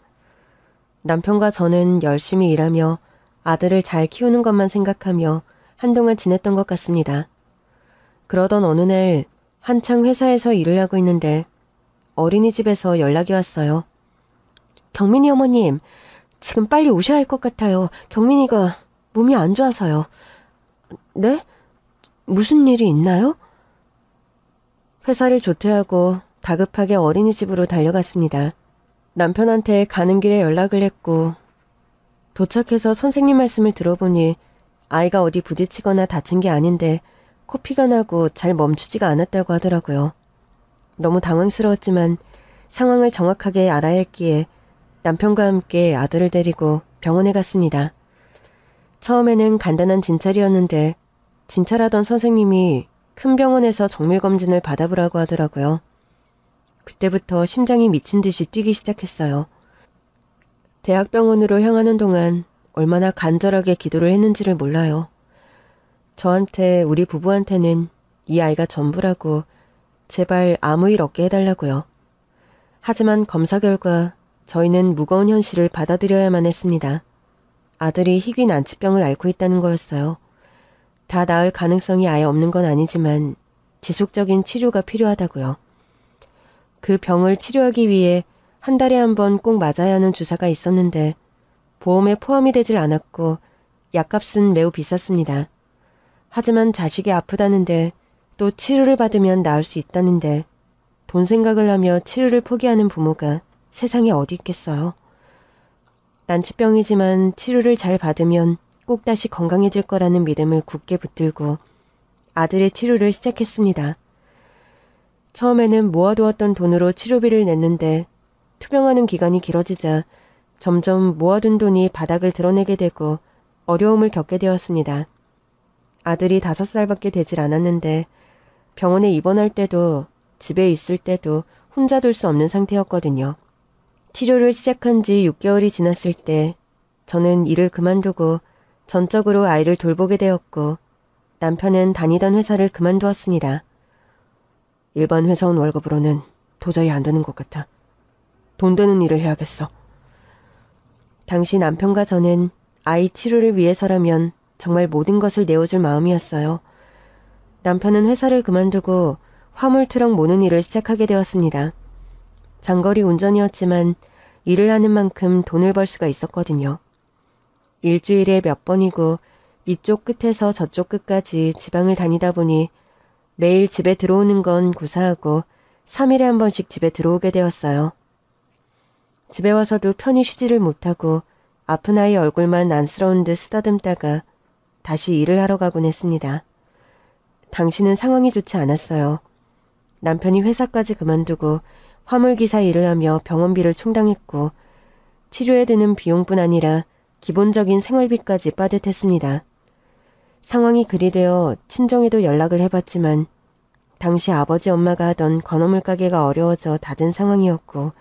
남편과 저는 열심히 일하며 아들을 잘 키우는 것만 생각하며 한동안 지냈던 것 같습니다. 그러던 어느 날 한창 회사에서 일을 하고 있는데 어린이집에서 연락이 왔어요. 경민이 어머님, 지금 빨리 오셔야 할 것 같아요. 경민이가 몸이 안 좋아서요. 네? 무슨 일이 있나요? 회사를 조퇴하고 다급하게 어린이집으로 달려갔습니다. 남편한테 가는 길에 연락을 했고 도착해서 선생님 말씀을 들어보니 아이가 어디 부딪히거나 다친 게 아닌데 코피가 나고 잘 멈추지가 않았다고 하더라고요. 너무 당황스러웠지만 상황을 정확하게 알아야 했기에 남편과 함께 아들을 데리고 병원에 갔습니다. 처음에는 간단한 진찰이었는데 진찰하던 선생님이 큰 병원에서 정밀검진을 받아보라고 하더라고요. 그때부터 심장이 미친 듯이 뛰기 시작했어요. 대학병원으로 향하는 동안 얼마나 간절하게 기도를 했는지를 몰라요. 저한테, 우리 부부한테는 이 아이가 전부라고 제발 아무 일 없게 해달라고요. 하지만 검사 결과 저희는 무거운 현실을 받아들여야만 했습니다. 아들이 희귀 난치병을 앓고 있다는 거였어요. 다 나을 가능성이 아예 없는 건 아니지만 지속적인 치료가 필요하다고요. 그 병을 치료하기 위해 한 달에 한 번 꼭 맞아야 하는 주사가 있었는데 보험에 포함이 되질 않았고 약값은 매우 비쌌습니다. 하지만 자식이 아프다는데 또 치료를 받으면 나을 수 있다는데 돈 생각을 하며 치료를 포기하는 부모가 세상에 어디 있겠어요. 난치병이지만 치료를 잘 받으면 꼭 다시 건강해질 거라는 믿음을 굳게 붙들고 아들의 치료를 시작했습니다. 처음에는 모아두었던 돈으로 치료비를 냈는데 투병하는 기간이 길어지자 점점 모아둔 돈이 바닥을 드러내게 되고 어려움을 겪게 되었습니다. 아들이 5살밖에 되질 않았는데 병원에 입원할 때도 집에 있을 때도 혼자 둘 수 없는 상태였거든요. 치료를 시작한 지 6개월이 지났을 때 저는 일을 그만두고 전적으로 아이를 돌보게 되었고 남편은 다니던 회사를 그만두었습니다. 일반 회사원 월급으로는 도저히 안 되는 것 같아. 돈 되는 일을 해야겠어. 당시 남편과 저는 아이 치료를 위해서라면 정말 모든 것을 내어줄 마음이었어요. 남편은 회사를 그만두고 화물 트럭 모는 일을 시작하게 되었습니다. 장거리 운전이었지만 일을 하는 만큼 돈을 벌 수가 있었거든요. 일주일에 몇 번이고 이쪽 끝에서 저쪽 끝까지 지방을 다니다 보니 매일 집에 들어오는 건 고사하고 3일에 한 번씩 집에 들어오게 되었어요. 집에 와서도 편히 쉬지를 못하고 아픈 아이 얼굴만 안쓰러운 듯 쓰다듬다가 다시 일을 하러 가곤 했습니다. 당시는 상황이 좋지 않았어요. 남편이 회사까지 그만두고 화물기사 일을 하며 병원비를 충당했고 치료에 드는 비용뿐 아니라 기본적인 생활비까지 빠듯했습니다. 상황이 그리 되어 친정에도 연락을 해봤지만 당시 아버지 엄마가 하던 건어물 가게가 어려워져 닫은 상황이었고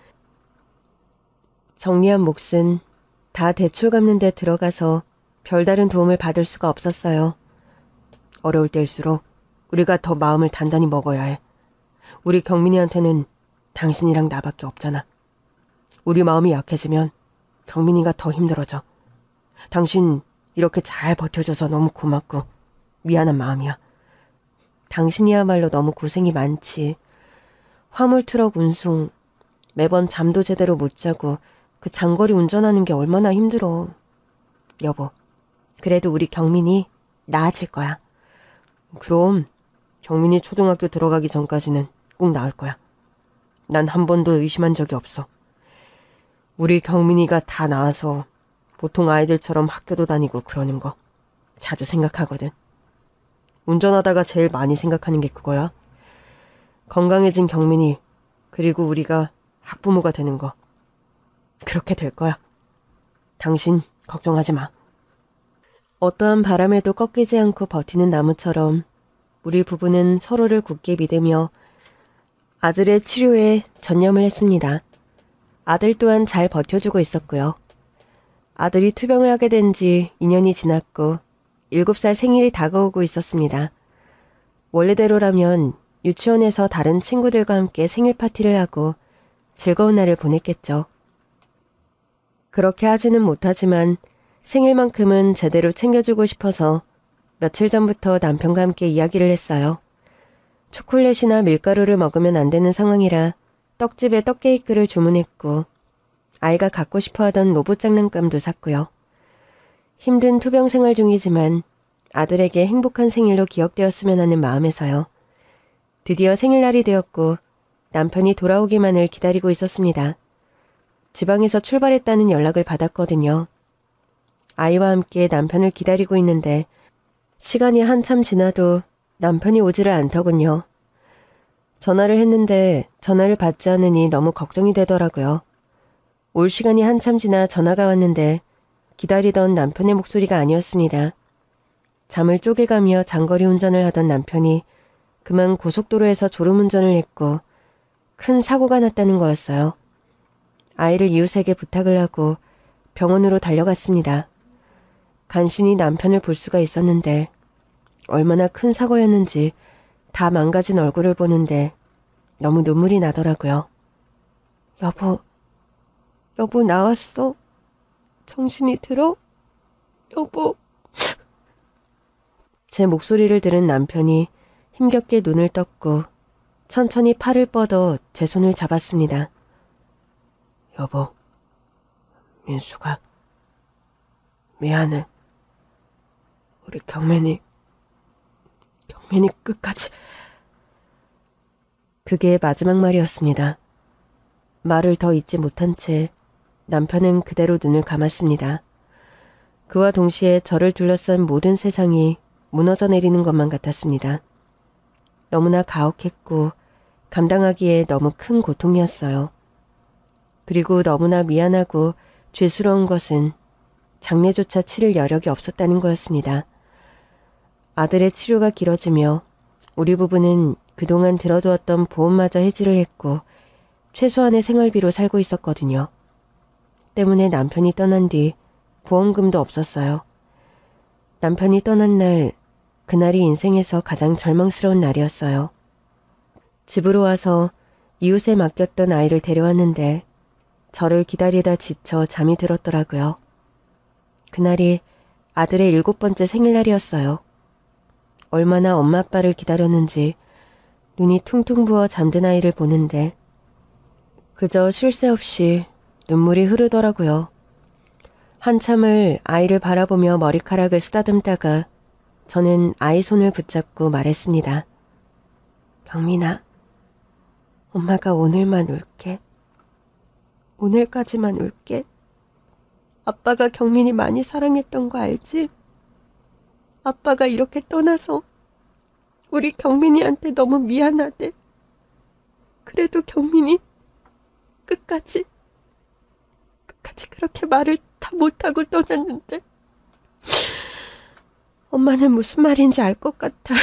정리한 몫은 다 대출 갚는 데 들어가서 별다른 도움을 받을 수가 없었어요. 어려울 때일수록 우리가 더 마음을 단단히 먹어야 해. 우리 경민이한테는 당신이랑 나밖에 없잖아. 우리 마음이 약해지면 경민이가 더 힘들어져. 당신 이렇게 잘 버텨줘서 너무 고맙고 미안한 마음이야. 당신이야말로 너무 고생이 많지. 화물 트럭 운송, 매번 잠도 제대로 못 자고 그 장거리 운전하는 게 얼마나 힘들어. 여보, 그래도 우리 경민이 나아질 거야. 그럼 경민이 초등학교 들어가기 전까지는 꼭 나을 거야. 난 한 번도 의심한 적이 없어. 우리 경민이가 다 나아서 보통 아이들처럼 학교도 다니고 그러는 거 자주 생각하거든. 운전하다가 제일 많이 생각하는 게 그거야. 건강해진 경민이, 그리고 우리가 학부모가 되는 거. 그렇게 될 거야. 당신 걱정하지 마. 어떠한 바람에도 꺾이지 않고 버티는 나무처럼 우리 부부는 서로를 굳게 믿으며 아들의 치료에 전념을 했습니다. 아들 또한 잘 버텨주고 있었고요. 아들이 투병을 하게 된 지 2년이 지났고 7살 생일이 다가오고 있었습니다. 원래대로라면 유치원에서 다른 친구들과 함께 생일 파티를 하고 즐거운 날을 보냈겠죠. 그렇게 하지는 못하지만 생일만큼은 제대로 챙겨주고 싶어서 며칠 전부터 남편과 함께 이야기를 했어요. 초콜릿이나 밀가루를 먹으면 안 되는 상황이라 떡집에 떡케이크를 주문했고 아이가 갖고 싶어하던 로봇 장난감도 샀고요. 힘든 투병 생활 중이지만 아들에게 행복한 생일로 기억되었으면 하는 마음에서요. 드디어 생일날이 되었고 남편이 돌아오기만을 기다리고 있었습니다. 지방에서 출발했다는 연락을 받았거든요. 아이와 함께 남편을 기다리고 있는데 시간이 한참 지나도 남편이 오지를 않더군요. 전화를 했는데 전화를 받지 않으니 너무 걱정이 되더라고요. 올 시간이 한참 지나 전화가 왔는데 기다리던 남편의 목소리가 아니었습니다. 잠을 쪼개가며 장거리 운전을 하던 남편이 그만 고속도로에서 졸음운전을 했고 큰 사고가 났다는 거였어요. 아이를 이웃에게 부탁을 하고 병원으로 달려갔습니다. 간신히 남편을 볼 수가 있었는데 얼마나 큰 사고였는지 다 망가진 얼굴을 보는데 너무 눈물이 나더라고요. 여보 나왔어? 정신이 들어? 여보. 제 목소리를 들은 남편이 힘겹게 눈을 떴고 천천히 팔을 뻗어 제 손을 잡았습니다. 여보, 민수가 미안해. 우리 경민이 끝까지. 그게 마지막 말이었습니다. 말을 더 잇지 못한 채 남편은 그대로 눈을 감았습니다. 그와 동시에 저를 둘러싼 모든 세상이 무너져 내리는 것만 같았습니다. 너무나 가혹했고 감당하기에 너무 큰 고통이었어요. 그리고 너무나 미안하고 죄스러운 것은 장례조차 치를 여력이 없었다는 거였습니다. 아들의 치료가 길어지며 우리 부부는 그동안 들어두었던 보험마저 해지를 했고 최소한의 생활비로 살고 있었거든요. 때문에 남편이 떠난 뒤 보험금도 없었어요. 남편이 떠난 날, 그날이 인생에서 가장 절망스러운 날이었어요. 집으로 와서 이웃에 맡겼던 아이를 데려왔는데 저를 기다리다 지쳐 잠이 들었더라고요. 그날이 아들의 7번째 생일날이었어요. 얼마나 엄마 아빠를 기다렸는지 눈이 퉁퉁 부어 잠든 아이를 보는데 그저 쉴 새 없이 눈물이 흐르더라고요. 한참을 아이를 바라보며 머리카락을 쓰다듬다가 저는 아이 손을 붙잡고 말했습니다. 경민아, 엄마가 오늘만 울게. 오늘까지만 울게. 아빠가 경민이 많이 사랑했던 거 알지? 아빠가 이렇게 떠나서 우리 경민이한테 너무 미안하대. 그래도 경민이 끝까지 그렇게 말을 다 못하고 떠났는데 엄마는 무슨 말인지 알 것 같아.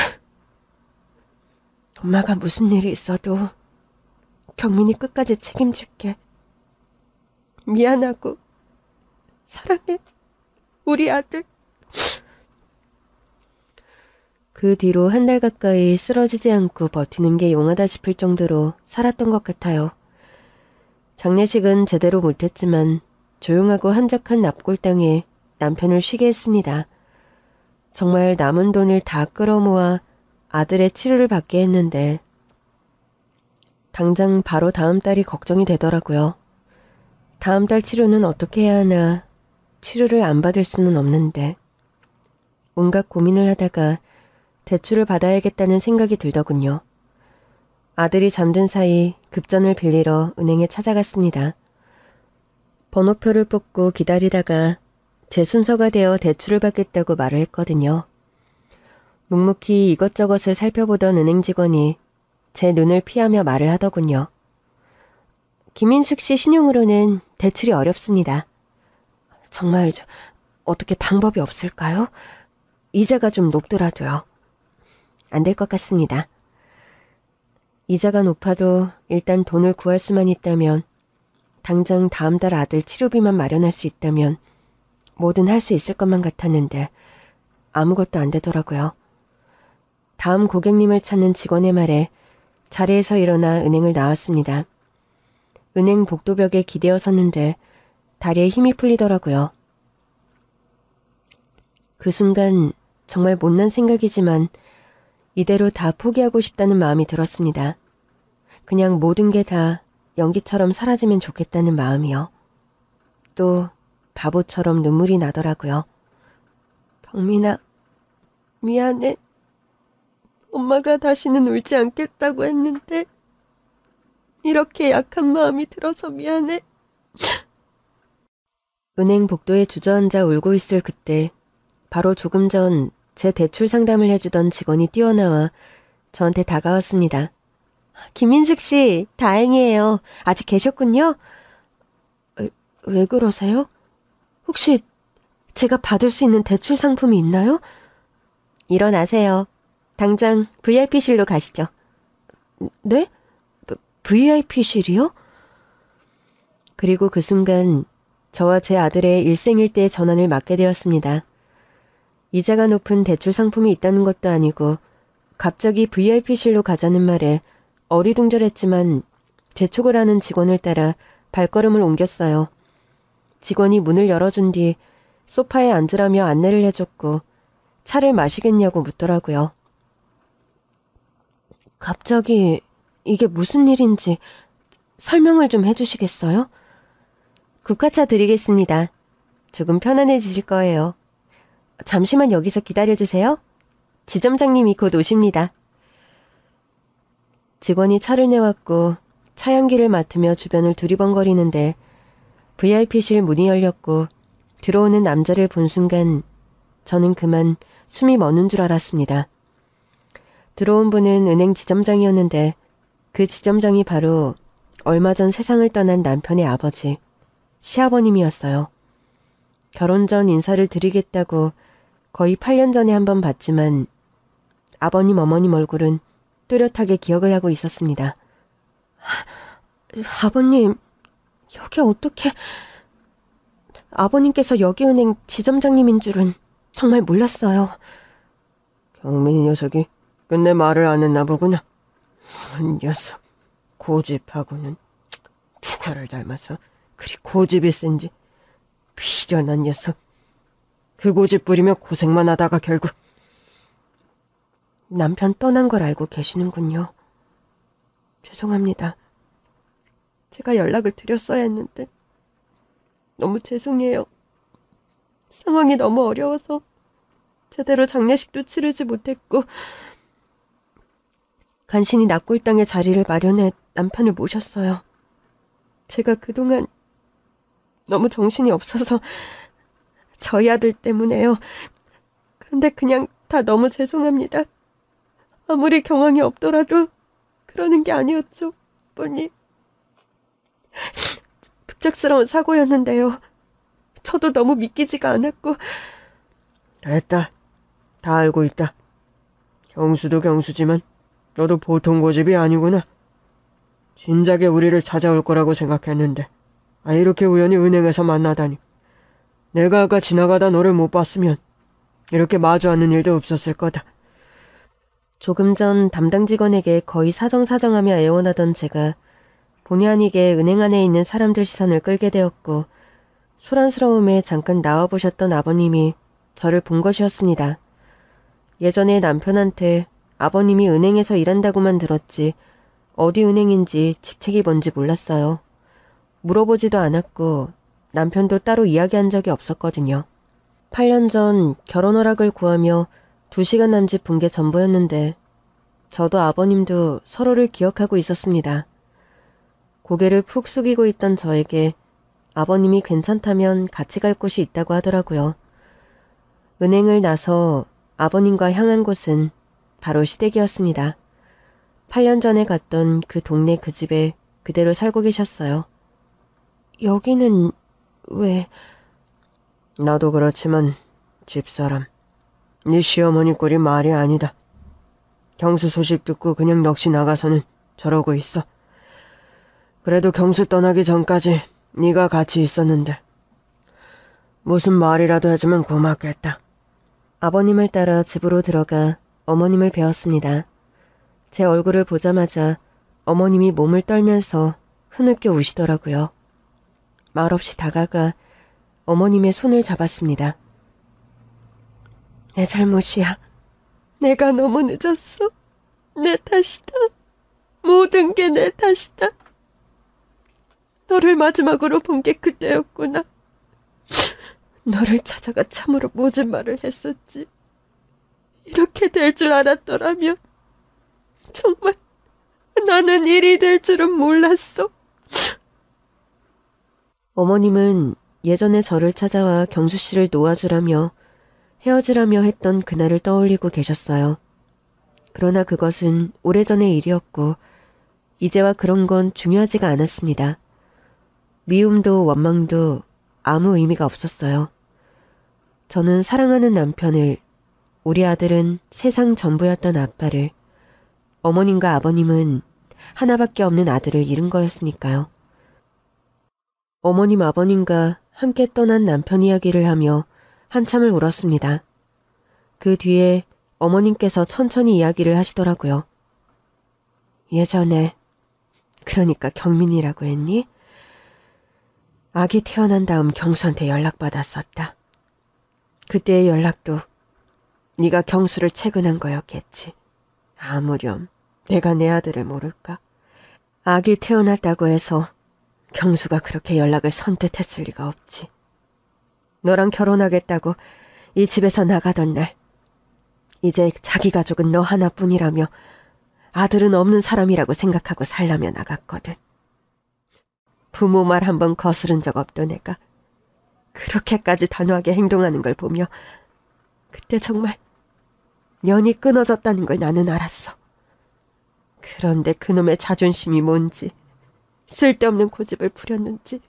엄마가 무슨 일이 있어도 경민이 끝까지 책임질게. 미안하고 사랑해, 우리 아들. 그 뒤로 한 달 가까이 쓰러지지 않고 버티는 게 용하다 싶을 정도로 살았던 것 같아요. 장례식은 제대로 못했지만 조용하고 한적한 납골당에 남편을 쉬게 했습니다. 정말 남은 돈을 다 끌어모아 아들의 치료를 받게 했는데 당장 바로 다음 달이 걱정이 되더라고요. 다음 달 치료는 어떻게 해야 하나. 치료를 안 받을 수는 없는데. 온갖 고민을 하다가 대출을 받아야겠다는 생각이 들더군요. 아들이 잠든 사이 급전을 빌리러 은행에 찾아갔습니다. 번호표를 뽑고 기다리다가 제 순서가 되어 대출을 받겠다고 말을 했거든요. 묵묵히 이것저것을 살펴보던 은행 직원이 제 눈을 피하며 말을 하더군요. 김인숙 씨 신용으로는 대출이 어렵습니다. 정말 어떻게 방법이 없을까요? 이자가 좀 높더라도요. 안 될 것 같습니다. 이자가 높아도 일단 돈을 구할 수만 있다면, 당장 다음 달 아들 치료비만 마련할 수 있다면 뭐든 할 수 있을 것만 같았는데 아무것도 안 되더라고요. 다음 고객님을 찾는 직원의 말에 자리에서 일어나 은행을 나왔습니다. 은행 복도벽에 기대어 섰는데 다리에 힘이 풀리더라고요. 그 순간 정말 못난 생각이지만 이대로 다 포기하고 싶다는 마음이 들었습니다. 그냥 모든 게 다 연기처럼 사라지면 좋겠다는 마음이요. 또 바보처럼 눈물이 나더라고요. 경민아, 미안해. 엄마가 다시는 울지 않겠다고 했는데 이렇게 약한 마음이 들어서 미안해. 은행 복도에 주저앉아 울고 있을 그때 바로 조금 전 제 대출 상담을 해주던 직원이 뛰어나와 저한테 다가왔습니다. 김인숙 씨, 다행이에요. 아직 계셨군요. 왜 그러세요? 혹시 제가 받을 수 있는 대출 상품이 있나요? 일어나세요. 당장 VIP실로 가시죠. 네? VIP실이요? 그리고 그 순간 저와 제 아들의 일생일대 전환을 맞게 되었습니다. 이자가 높은 대출 상품이 있다는 것도 아니고 갑자기 VIP실로 가자는 말에 어리둥절했지만 재촉을 하는 직원을 따라 발걸음을 옮겼어요. 직원이 문을 열어준 뒤 소파에 앉으라며 안내를 해줬고 차를 마시겠냐고 묻더라고요. 갑자기 이게 무슨 일인지 설명을 좀 해주시겠어요? 국화차 드리겠습니다. 조금 편안해지실 거예요. 잠시만 여기서 기다려주세요. 지점장님이 곧 오십니다. 직원이 차를 내왔고 차향기를 맡으며 주변을 두리번거리는데 VIP실 문이 열렸고 들어오는 남자를 본 순간 저는 그만 숨이 멎는 줄 알았습니다. 들어온 분은 은행 지점장이었는데 그 지점장이 바로 얼마 전 세상을 떠난 남편의 아버지, 시아버님이었어요. 결혼 전 인사를 드리겠다고 거의 8년 전에 한번 봤지만 아버님 어머님 얼굴은 뚜렷하게 기억을 하고 있었습니다. 아버님, 여기 어떻게... 아버님께서 여기은행 지점장님인 줄은 정말 몰랐어요. 경민이 녀석이 끝내 말을 안 했나 보구나. 녀석, 고집하고는 누가를 닮아서 그리 고집이 센지. 비련한 녀석. 그 고집 부리며 고생만 하다가 결국. 남편 떠난 걸 알고 계시는군요. 죄송합니다. 제가 연락을 드렸어야 했는데 너무 죄송해요. 상황이 너무 어려워서 제대로 장례식도 치르지 못했고 간신히 납골당의 자리를 마련해 남편을 모셨어요. 제가 그동안 너무 정신이 없어서 저희 아들 때문에요. 그런데 그냥 다 너무 죄송합니다. 아무리 경황이 없더라도 그러는 게 아니었죠, 아버님. 급작스러운 사고였는데요. 저도 너무 믿기지가 않았고. 됐다. 다 알고 있다. 경수도 경수지만 너도 보통 고집이 아니구나. 진작에 우리를 찾아올 거라고 생각했는데 이렇게 우연히 은행에서 만나다니. 내가 아까 지나가다 너를 못 봤으면 이렇게 마주 앉는 일도 없었을 거다. 조금 전 담당 직원에게 거의 사정사정하며 애원하던 제가 본의 아니게 은행 안에 있는 사람들 시선을 끌게 되었고 소란스러움에 잠깐 나와보셨던 아버님이 저를 본 것이었습니다. 예전에 남편한테 아버님이 은행에서 일한다고만 들었지 어디 은행인지 직책이 뭔지 몰랐어요. 물어보지도 않았고 남편도 따로 이야기한 적이 없었거든요. 8년 전 결혼 허락을 구하며 2시간 남짓 본 게 전부였는데 저도 아버님도 서로를 기억하고 있었습니다. 고개를 푹 숙이고 있던 저에게 아버님이 괜찮다면 같이 갈 곳이 있다고 하더라고요. 은행을 나서 아버님과 향한 곳은 바로 시댁이었습니다. 8년 전에 갔던 그 동네 그 집에 그대로 살고 계셨어요. 여기는 왜... 나도 그렇지만 집사람, 네 시어머니 꼴이 말이 아니다. 경수 소식 듣고 그냥 넋이 나가서는 저러고 있어. 그래도 경수 떠나기 전까지 네가 같이 있었는데 무슨 말이라도 해주면 고맙겠다. 아버님을 따라 집으로 들어가 어머님을 배웠습니다. 제 얼굴을 보자마자 어머님이 몸을 떨면서 흐느껴 우시더라고요. 말없이 다가가 어머님의 손을 잡았습니다. 내 잘못이야. 내가 너무 늦었어. 내 탓이다. 모든 게 내 탓이다. 너를 마지막으로 본 게 그때였구나. 너를 찾아가 참으로 모진 말을 했었지. 이렇게 될 줄 알았더라면 정말 나는 일이 될 줄은 몰랐어. 어머님은 예전에 저를 찾아와 경수 씨를 놓아주라며 헤어지라며 했던 그날을 떠올리고 계셨어요. 그러나 그것은 오래전의 일이었고 이제와 그런 건 중요하지가 않았습니다. 미움도 원망도 아무 의미가 없었어요. 저는 사랑하는 남편을, 우리 아들은 세상 전부였던 아빠를, 어머님과 아버님은 하나밖에 없는 아들을 잃은 거였으니까요. 어머님 아버님과 함께 떠난 남편 이야기를 하며 한참을 울었습니다. 그 뒤에 어머님께서 천천히 이야기를 하시더라고요. 예전에, 그러니까 경민이라고 했니? 아기 태어난 다음 경수한테 연락받았었다. 그때의 연락도 네가 경수를 채근한 거였겠지. 아무렴 내가 내 아들을 모를까? 아기 태어났다고 해서 경수가 그렇게 연락을 선뜻했을 리가 없지. 너랑 결혼하겠다고 이 집에서 나가던 날 이제 자기 가족은 너 하나뿐이라며 아들은 없는 사람이라고 생각하고 살라며 나갔거든. 부모 말 한번 거스른 적 없던 애가 그렇게까지 단호하게 행동하는 걸 보며 그때 정말 연이 끊어졌다는 걸 나는 알았어. 그런데 그놈의 자존심이 뭔지, 쓸데없는 고집을 부렸는지.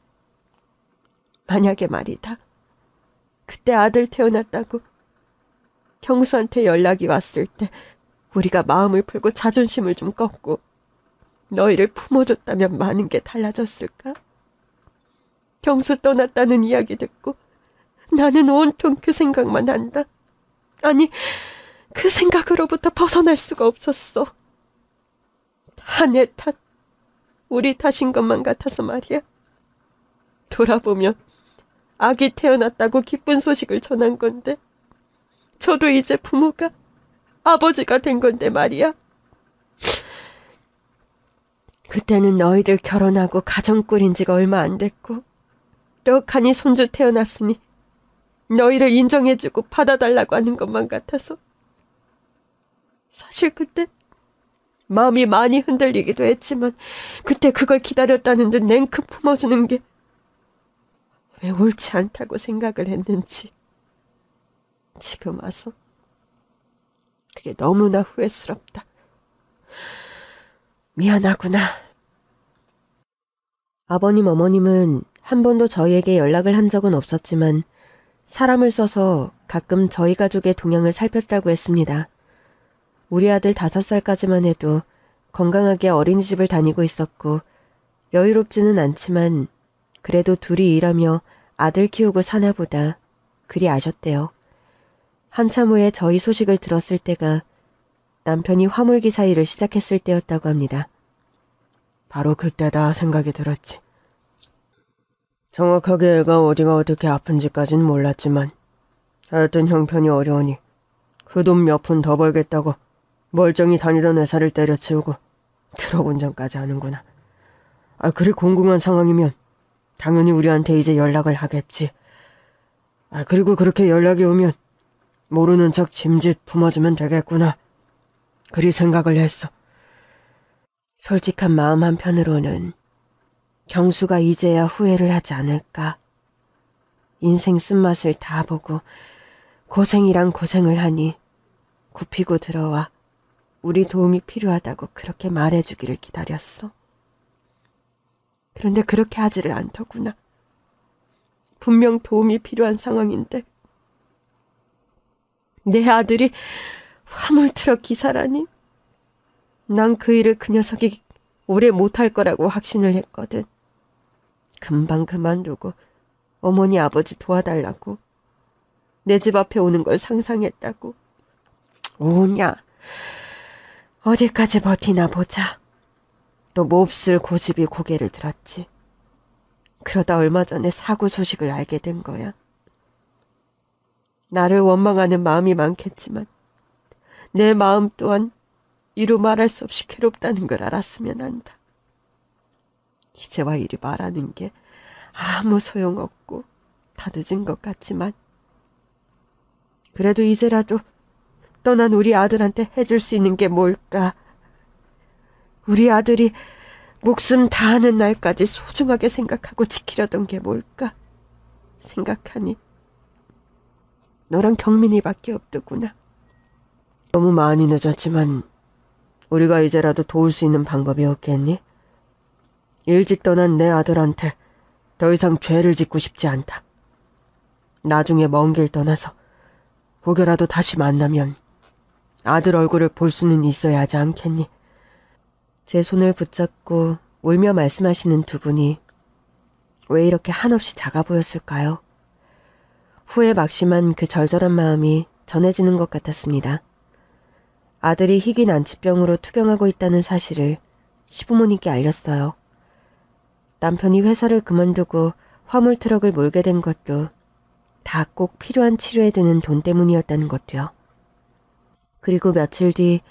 만약에 말이다, 그때 아들 태어났다고 경수한테 연락이 왔을 때 우리가 마음을 풀고 자존심을 좀 꺾고 너희를 품어줬다면 많은 게 달라졌을까? 경수 떠났다는 이야기 듣고 나는 온통 그 생각만 한다. 아니, 그 생각으로부터 벗어날 수가 없었어. 다 내 탓, 우리 탓인 것만 같아서 말이야. 돌아보면 아기 태어났다고 기쁜 소식을 전한 건데 저도 이제 부모가 아버지가 된 건데 말이야. 그때는 너희들 결혼하고 가정 꾸린 지가 얼마 안 됐고 떡하니 손주 태어났으니 너희를 인정해주고 받아달라고 하는 것만 같아서 사실 그때 마음이 많이 흔들리기도 했지만 그때 그걸 기다렸다는 듯 냉큼 품어주는 게 왜 옳지 않다고 생각을 했는지 지금 와서 그게 너무나 후회스럽다. 미안하구나. 아버님, 어머님은 한 번도 저희에게 연락을 한 적은 없었지만 사람을 써서 가끔 저희 가족의 동향을 살폈다고 했습니다. 우리 아들 5살까지만 해도 건강하게 어린이집을 다니고 있었고 여유롭지는 않지만 그래도 둘이 일하며 아들 키우고 사나 보다 그리 아셨대요. 한참 후에 저희 소식을 들었을 때가 남편이 화물기사 일을 시작했을 때였다고 합니다. 바로 그때다 생각이 들었지. 정확하게 애가 어디가 어떻게 아픈지까진 몰랐지만 하여튼 형편이 어려우니 그 돈 몇 푼 더 벌겠다고 멀쩡히 다니던 회사를 때려치우고 트럭 운전까지 하는구나. 그리 공공한 상황이면 당연히 우리한테 이제 연락을 하겠지. 그리고 그렇게 연락이 오면 모르는 척 짐짓 품어주면 되겠구나. 그리 생각을 했어. 솔직한 마음 한편으로는 경수가 이제야 후회를 하지 않을까. 인생 쓴맛을 다 보고 고생이란 고생을 하니 굽히고 들어와 우리 도움이 필요하다고 그렇게 말해주기를 기다렸어. 그런데 그렇게 하지를 않더구나. 분명 도움이 필요한 상황인데 내 아들이 화물트럭 기사라니. 난 그 일을 그 녀석이 오래 못할 거라고 확신을 했거든. 금방 그만두고 어머니 아버지 도와달라고. 내 집 앞에 오는 걸 상상했다고. 오냐. 어디까지 버티나 보자. 또 몹쓸 고집이 고개를 들었지. 그러다 얼마 전에 사고 소식을 알게 된 거야. 나를 원망하는 마음이 많겠지만 내 마음 또한 이루 말할 수 없이 괴롭다는 걸 알았으면 한다. 이제와 이리 말하는 게 아무 소용없고 다 늦은 것 같지만 그래도 이제라도 떠난 우리 아들한테 해줄 수 있는 게 뭘까? 우리 아들이 목숨 다하는 날까지 소중하게 생각하고 지키려던 게 뭘까? 생각하니 너랑 경민이밖에 없더구나. 너무 많이 늦었지만 우리가 이제라도 도울 수 있는 방법이 없겠니? 일찍 떠난 내 아들한테 더 이상 죄를 짓고 싶지 않다. 나중에 먼 길 떠나서 혹여라도 다시 만나면 아들 얼굴을 볼 수는 있어야 하지 않겠니? 제 손을 붙잡고 울며 말씀하시는 두 분이 왜 이렇게 한없이 작아 보였을까요? 후에 막심한 그 절절한 마음이 전해지는 것 같았습니다. 아들이 희귀 난치병으로 투병하고 있다는 사실을 시부모님께 알렸어요. 남편이 회사를 그만두고 화물트럭을 몰게 된 것도 다 꼭 필요한 치료에 드는 돈 때문이었다는 것도요. 그리고 며칠 뒤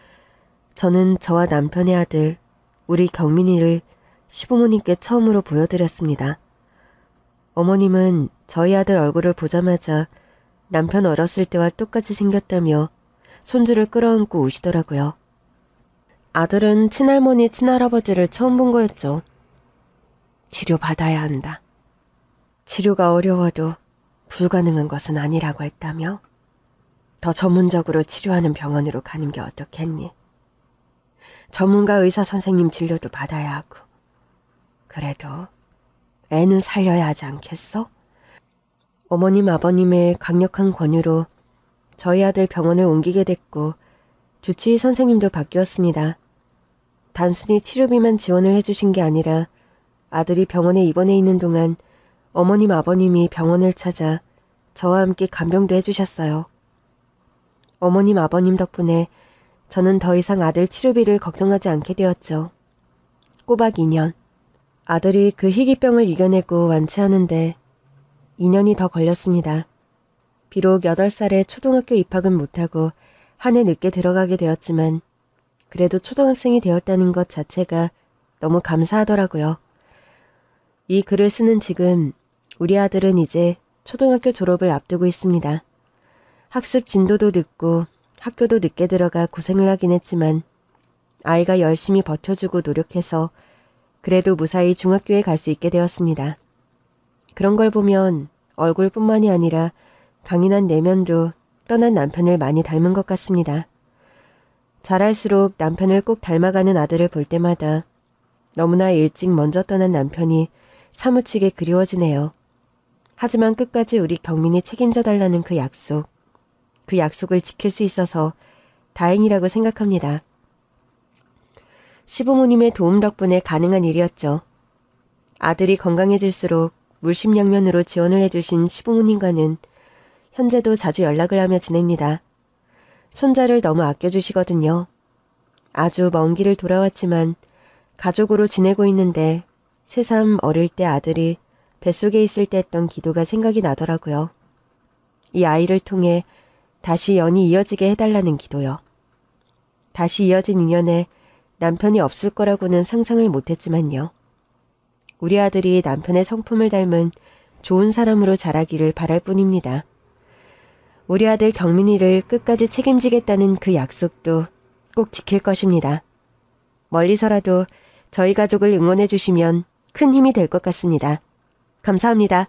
저는 저와 남편의 아들, 우리 경민이를 시부모님께 처음으로 보여드렸습니다. 어머님은 저희 아들 얼굴을 보자마자 남편 어렸을 때와 똑같이 생겼다며 손주를 끌어안고 우시더라고요. 아들은 친할머니, 친할아버지를 처음 본 거였죠. 치료받아야 한다. 치료가 어려워도 불가능한 것은 아니라고 했다며 더 전문적으로 치료하는 병원으로 가는 게 어떻겠니? 전문가 의사 선생님 진료도 받아야 하고. 그래도 애는 살려야 하지 않겠어? 어머님, 아버님의 강력한 권유로 저희 아들 병원을 옮기게 됐고 주치의 선생님도 바뀌었습니다. 단순히 치료비만 지원을 해주신 게 아니라 아들이 병원에 입원해 있는 동안 어머님, 아버님이 병원을 찾아 저와 함께 간병도 해주셨어요. 어머님, 아버님 덕분에 저는 더 이상 아들 치료비를 걱정하지 않게 되었죠. 꼬박 2년. 아들이 그 희귀병을 이겨내고 완치하는데 2년이 더 걸렸습니다. 비록 8살에 초등학교 입학은 못하고 한 해 늦게 들어가게 되었지만 그래도 초등학생이 되었다는 것 자체가 너무 감사하더라고요. 이 글을 쓰는 지금 우리 아들은 이제 초등학교 졸업을 앞두고 있습니다. 학습 진도도 늦고 학교도 늦게 들어가 고생을 하긴 했지만 아이가 열심히 버텨주고 노력해서 그래도 무사히 중학교에 갈 수 있게 되었습니다. 그런 걸 보면 얼굴뿐만이 아니라 강인한 내면도 떠난 남편을 많이 닮은 것 같습니다. 자랄수록 남편을 꼭 닮아가는 아들을 볼 때마다 너무나 일찍 먼저 떠난 남편이 사무치게 그리워지네요. 하지만 끝까지 우리 경민이 책임져 달라는 그 약속을 지킬 수 있어서 다행이라고 생각합니다. 시부모님의 도움 덕분에 가능한 일이었죠. 아들이 건강해질수록 물심양면으로 지원을 해주신 시부모님과는 현재도 자주 연락을 하며 지냅니다. 손자를 너무 아껴주시거든요. 아주 먼 길을 돌아왔지만 가족으로 지내고 있는데 새삼 어릴 때 아들이 뱃속에 있을 때 했던 기도가 생각이 나더라고요. 이 아이를 통해 다시 연이 이어지게 해달라는 기도요. 다시 이어진 인연에 남편이 없을 거라고는 상상을 못했지만요. 우리 아들이 남편의 성품을 닮은 좋은 사람으로 자라기를 바랄 뿐입니다. 우리 아들 경민이를 끝까지 책임지겠다는 그 약속도 꼭 지킬 것입니다. 멀리서라도 저희 가족을 응원해 주시면 큰 힘이 될 것 같습니다. 감사합니다.